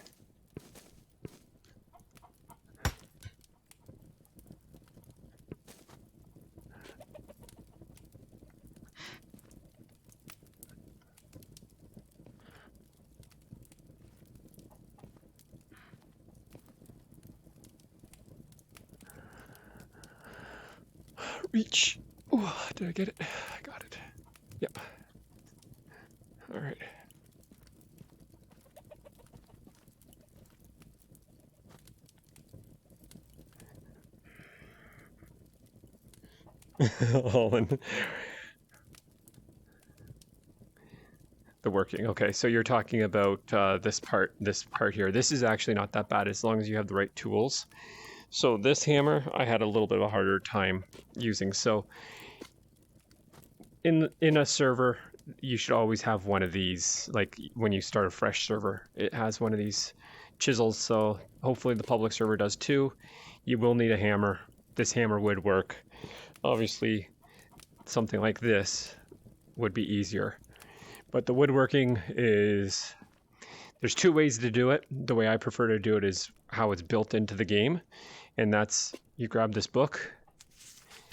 Reach. Ooh, did I get it? I got it. Yep. All right. All in. The working. Okay, so you're talking about this part here. This is actually not that bad as long as you have the right tools. So this hammer, I had a little bit of a harder time using. So in a server, you should always have one of these. Like when you start a fresh server, it has one of these chisels. So hopefully the public server does too. You will need a hammer. This hammer would work. Obviously, something like this would be easier. But the woodworking is, there's two ways to do it. The way I prefer to do it is how it's built into the game. And that's, you grab this book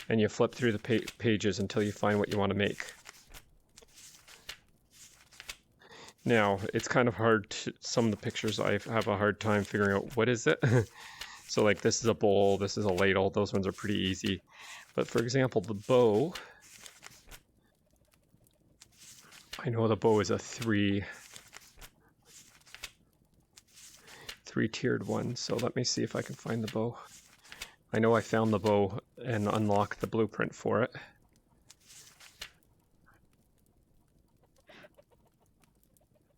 and you flip through the pages until you find what you want to make. Now, it's kind of hard to, some of the pictures I have a hard time figuring out what is it. So like this is a bowl, this is a ladle, those ones are pretty easy. But for example, the bow, I know the bow is a three-tiered one, so let me see if I can find the bow. I know I found the bow and unlocked the blueprint for it.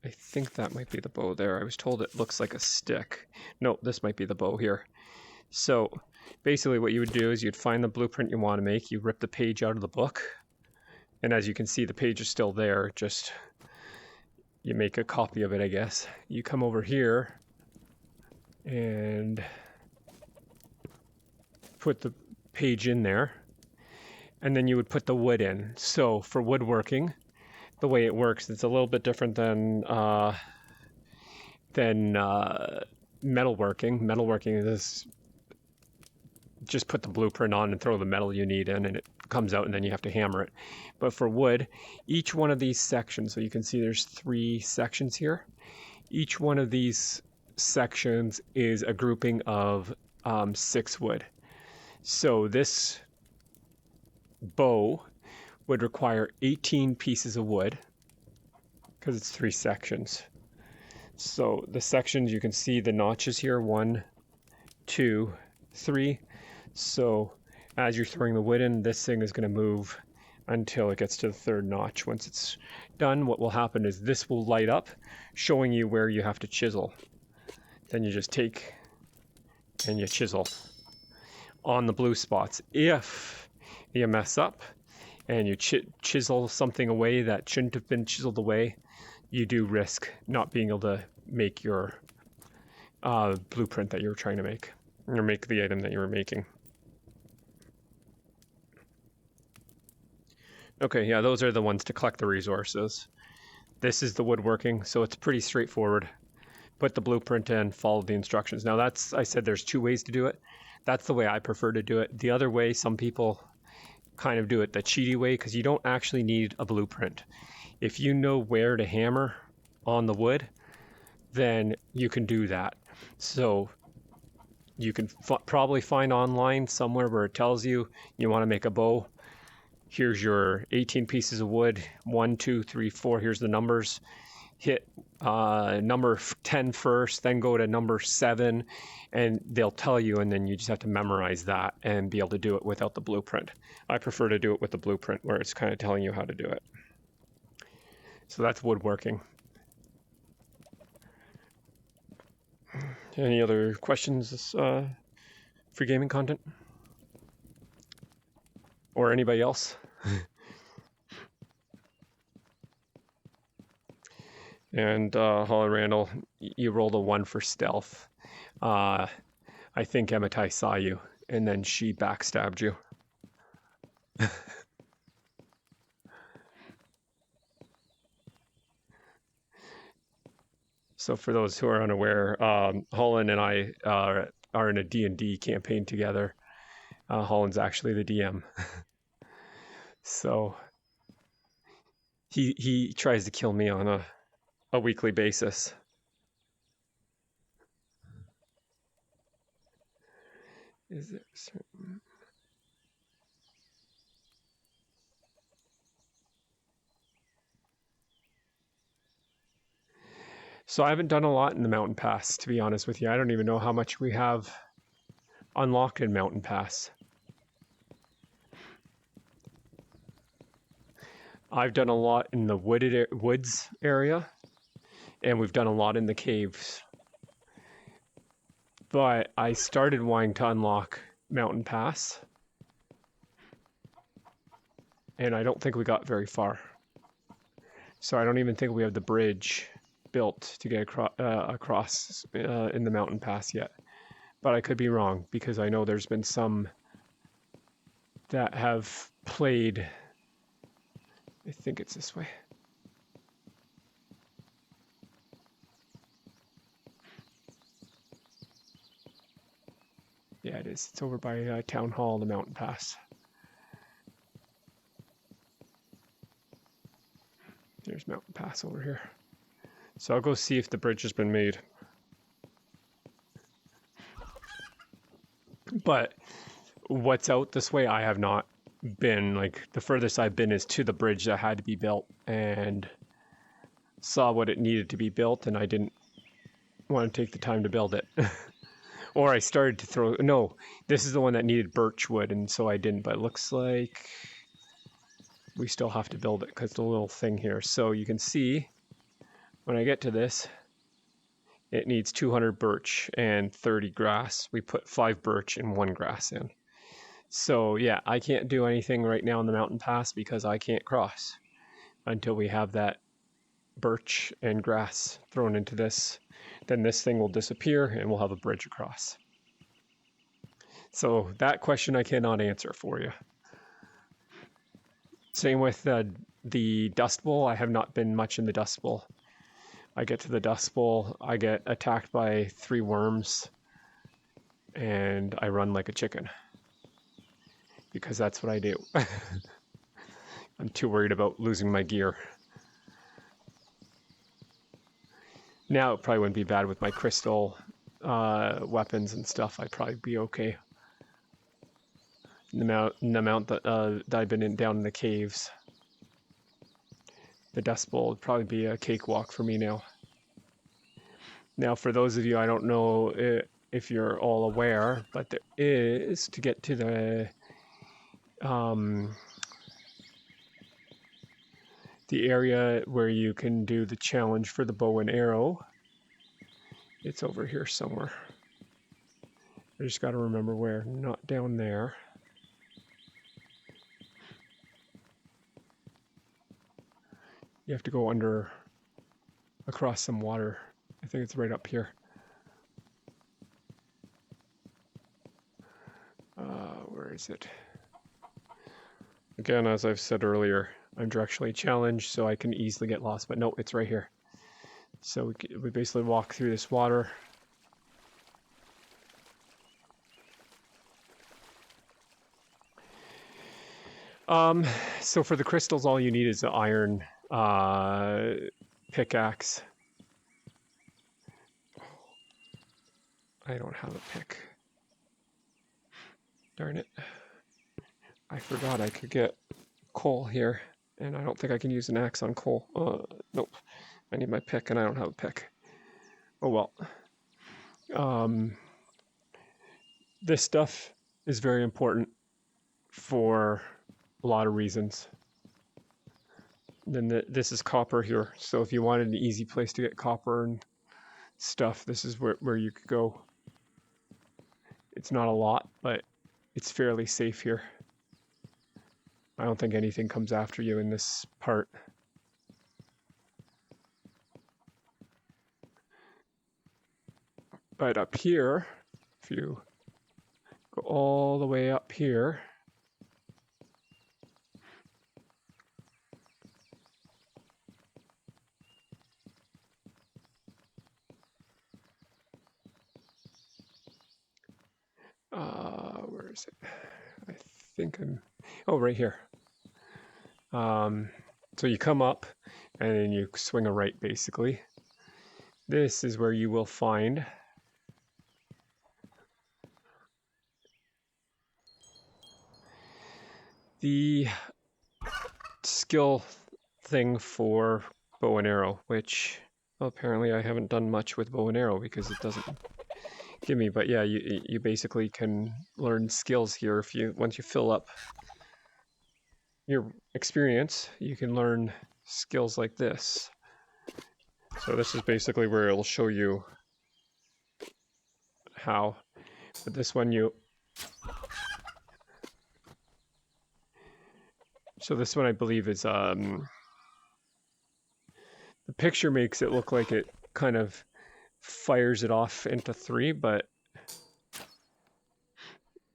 I think that might be the bow there. I was told it looks like a stick. No, this might be the bow here. So basically what you would do is you'd find the blueprint you want to make, you rip the page out of the book, and as you can see the page is still there, just you make a copy of it, I guess. You come over here and put the page in there, and then you would put the wood in. So for woodworking, the way it works, it's a little bit different than metalworking. Metalworking is just put the blueprint on and throw the metal you need in, and it comes out, and then you have to hammer it. But for wood, each one of these sections, so you can see there's 3 sections here. Each one of these sections is a grouping of 6 wood. So this bow would require 18 pieces of wood because it's 3 sections. So the sections, you can see the notches here, 1, 2, 3. So as you're throwing the wood in, this thing is going to move until it gets to the 3rd notch. Once it's done, what will happen is this will light up, showing you where you have to chisel. Then you just take and you chisel on the blue spots. If you mess up and you chisel something away that shouldn't have been chiseled away, you do risk not being able to make your blueprint that you were trying to make, or make the item that you were making. Okay, yeah, those are the ones to collect the resources. This is the woodworking, so it's pretty straightforward. Put the blueprint in, follow the instructions. Now that's, I said there's 2 ways to do it. That's the way I prefer to do it. The other way, some people kind of do it the cheaty way, because you don't actually need a blueprint. If you know where to hammer on the wood, then you can do that. So you can probably find online somewhere where it tells you want to make a bow. Here's your 18 pieces of wood, 1, 2, 3, 4, here's the numbers. Hit number 10 first, then go to number 7, and they'll tell you, and then you just have to memorize that and be able to do it without the blueprint. I prefer to do it with the blueprint, where it's kind of telling you how to do it. So that's woodworking. Any other questions for gaming content? Or anybody else? And Holly Randall, you rolled a 1 for stealth. I think Emitai saw you, and then she backstabbed you. So for those who are unaware, Holland and I are in a D&D campaign together. Holland's actually the DM. So he tries to kill me on a weekly basis. Is there certain... So I haven't done a lot in the Mountain Pass, to be honest with you. I don't even know how much we have unlocked in Mountain Pass. I've done a lot in the woods area, and we've done a lot in the caves. But I started wanting to unlock Mountain Pass, and I don't think we got very far. So I don't even think we have the bridge built to get across in the Mountain Pass yet. But I could be wrong, because I know there's been some that have played. I think it's this way. Yeah, it is. It's over by Town Hall, the Mountain Pass. There's Mountain Pass over here. So I'll go see if the bridge has been made. But what's out this way, I have not been. Like, the furthest I've been is to the bridge that had to be built, and saw what it needed to be built, and I didn't want to take the time to build it. Or I started to throw... No, this is the one that needed birch wood, and so I didn't. But it looks like we still have to build it, because the little thing here. So you can see when I get to this, it needs 200 birch and 30 grass. We put 5 birch and 1 grass in. So yeah, I can't do anything right now in the mountain pass because I can't cross until we have that birch and grass thrown into this. Then this thing will disappear and we'll have a bridge across. So that question I cannot answer for you. Same with the Dust Bowl. I have not been much in the Dust Bowl. I get to the Dust Bowl, I get attacked by 3 worms, and I run like a chicken. Because that's what I do. I'm too worried about losing my gear. Now it probably wouldn't be bad with my crystal weapons and stuff. I'd probably be okay. The amount that I've been down in the caves. The Dust Bowl would probably be a cakewalk for me now. Now, for those of you, I don't know if you're all aware, but there is, to get to the area where you can do the challenge for the bow and arrow. It's over here somewhere. I just got to remember where, not down there. You have to go across some water. I think it's right up here. Where is it? Again, as I've said earlier, I'm directionally challenged, so I can easily get lost, but no, it's right here. So we basically walk through this water. So for the crystals, all you need is an iron pickaxe. I don't have a pick. Darn it. I forgot I could get coal here, and I don't think I can use an axe on coal. Nope. I need my pick, and I don't have a pick. Oh well. This stuff is very important for a lot of reasons. Then this is copper here, so if you wanted an easy place to get copper and stuff, this is where you could go. It's not a lot, but it's fairly safe here. I don't think anything comes after you in this part. But up here, if you go all the way up here, where is it? I think oh, right here. So you come up and then you swing a right, basically. This is where you will find the skill thing for bow and arrow, which apparently I haven't done much with bow and arrow because it doesn't give me, but yeah, you basically can learn skills here. Once you fill up your experience, you can learn skills like this. So this is basically where it'll show you how. But this one so this one I believe is the picture makes it look like it kind of fires it off into 3, but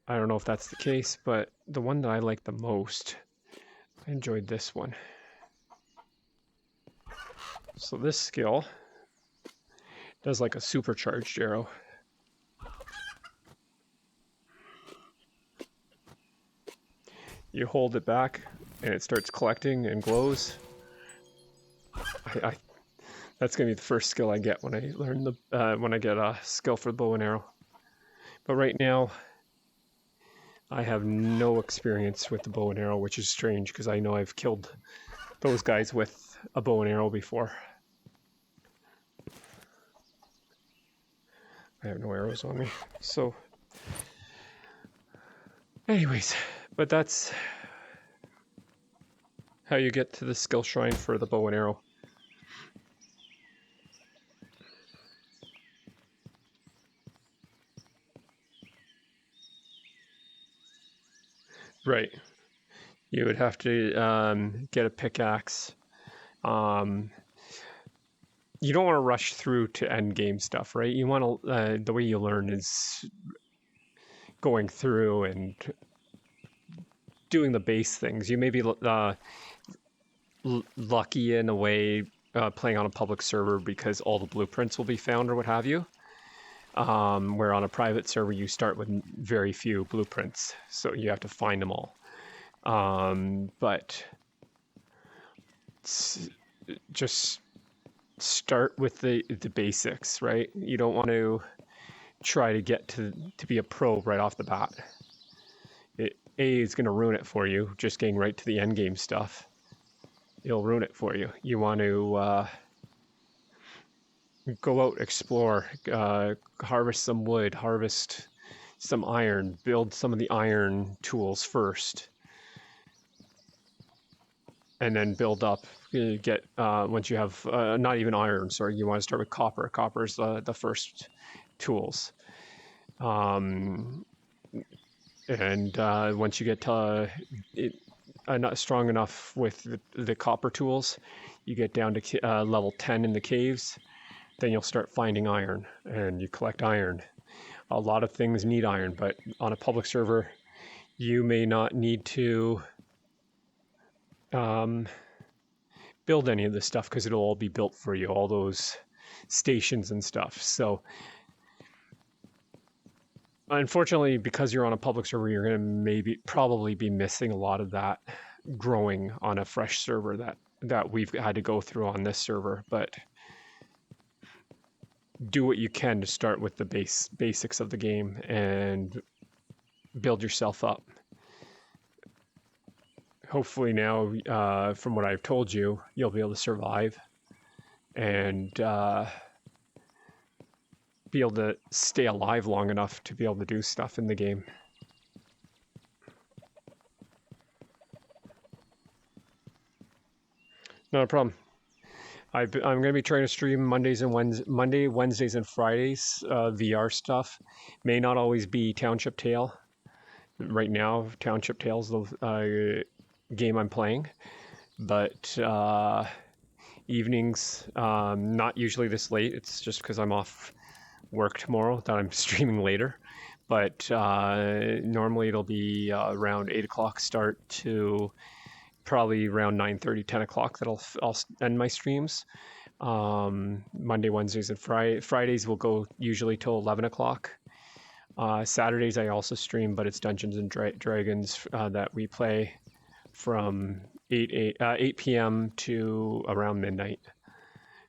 I don't know if that's the case. But the one that I like the most, I enjoyed this one. So this skill does like a supercharged arrow. You hold it back and it starts collecting and glows. That's gonna be the first skill I get when I learn when I get a skill for the bow and arrow. But right now, I have no experience with the bow and arrow, which is strange because I know I've killed those guys with a bow and arrow before. I have no arrows on me, so anyways, but that's how you get to the skill shrine for the bow and arrow. Right. You would have to get a pickaxe. Um, you don't want to rush through to end game stuff, right? You want to the way you learn is going through and doing the base things. You may be lucky in a way playing on a public server because all the blueprints will be found or what have you. Where on a private server you start with very few blueprints, so you have to find them all. But just start with the basics, right? You don't want to try to get to be a pro right off the bat. A is going to ruin it for you, just getting right to the end game stuff. It'll ruin it for you. You want to go out, explore, harvest some wood, harvest some iron, build some of the iron tools first, and then build up. Get once you have not even iron, sorry, you want to start with copper. Copper is the first tools. And once you get not strong enough with the copper tools, you get down to level 10 in the caves, then you'll start finding iron and you collect iron. A lot of things need iron, but on a public server, you may not need to build any of this stuff because it'll all be built for you, all those stations and stuff. So unfortunately, because you're on a public server, you're going to probably be missing a lot of that growing on a fresh server that we've had to go through on this server. But do what you can to start with the basics of the game and build yourself up. Hopefully now, from what I've told you, you'll be able to survive and be able to stay alive long enough to be able to do stuff in the game. Not a problem. I'm going to be trying to stream Wednesdays, and Fridays, VR stuff. May not always be Township Tale. Right now, Township Tale is the game I'm playing, but evenings, not usually this late. It's just because I'm off work tomorrow that I'm streaming later. But normally it'll be around 8 o'clock start to probably around 9:30, 10 o'clock that I'll end my streams. Monday, Wednesdays, and Fridays will go usually till 11 o'clock. Saturdays I also stream, but it's Dungeons and Dragons that we play from 8 p.m. to around midnight.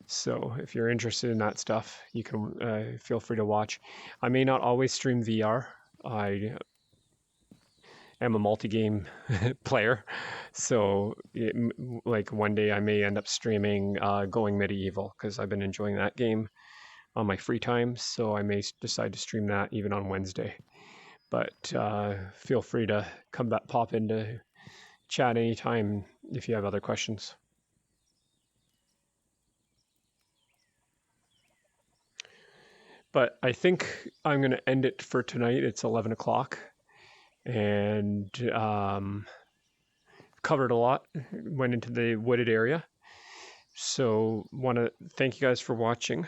So if you're interested in that stuff, you can feel free to watch. I may not always stream VR. I am a multi-game player, so like one day I may end up streaming Going Medieval because I've been enjoying that game on my free time, so I may decide to stream that even on Wednesday. But feel free to pop into chat anytime if you have other questions. But I think I'm going to end it for tonight. It's 11 o'clock. And covered a lot, went into the wooded area. So want to thank you guys for watching.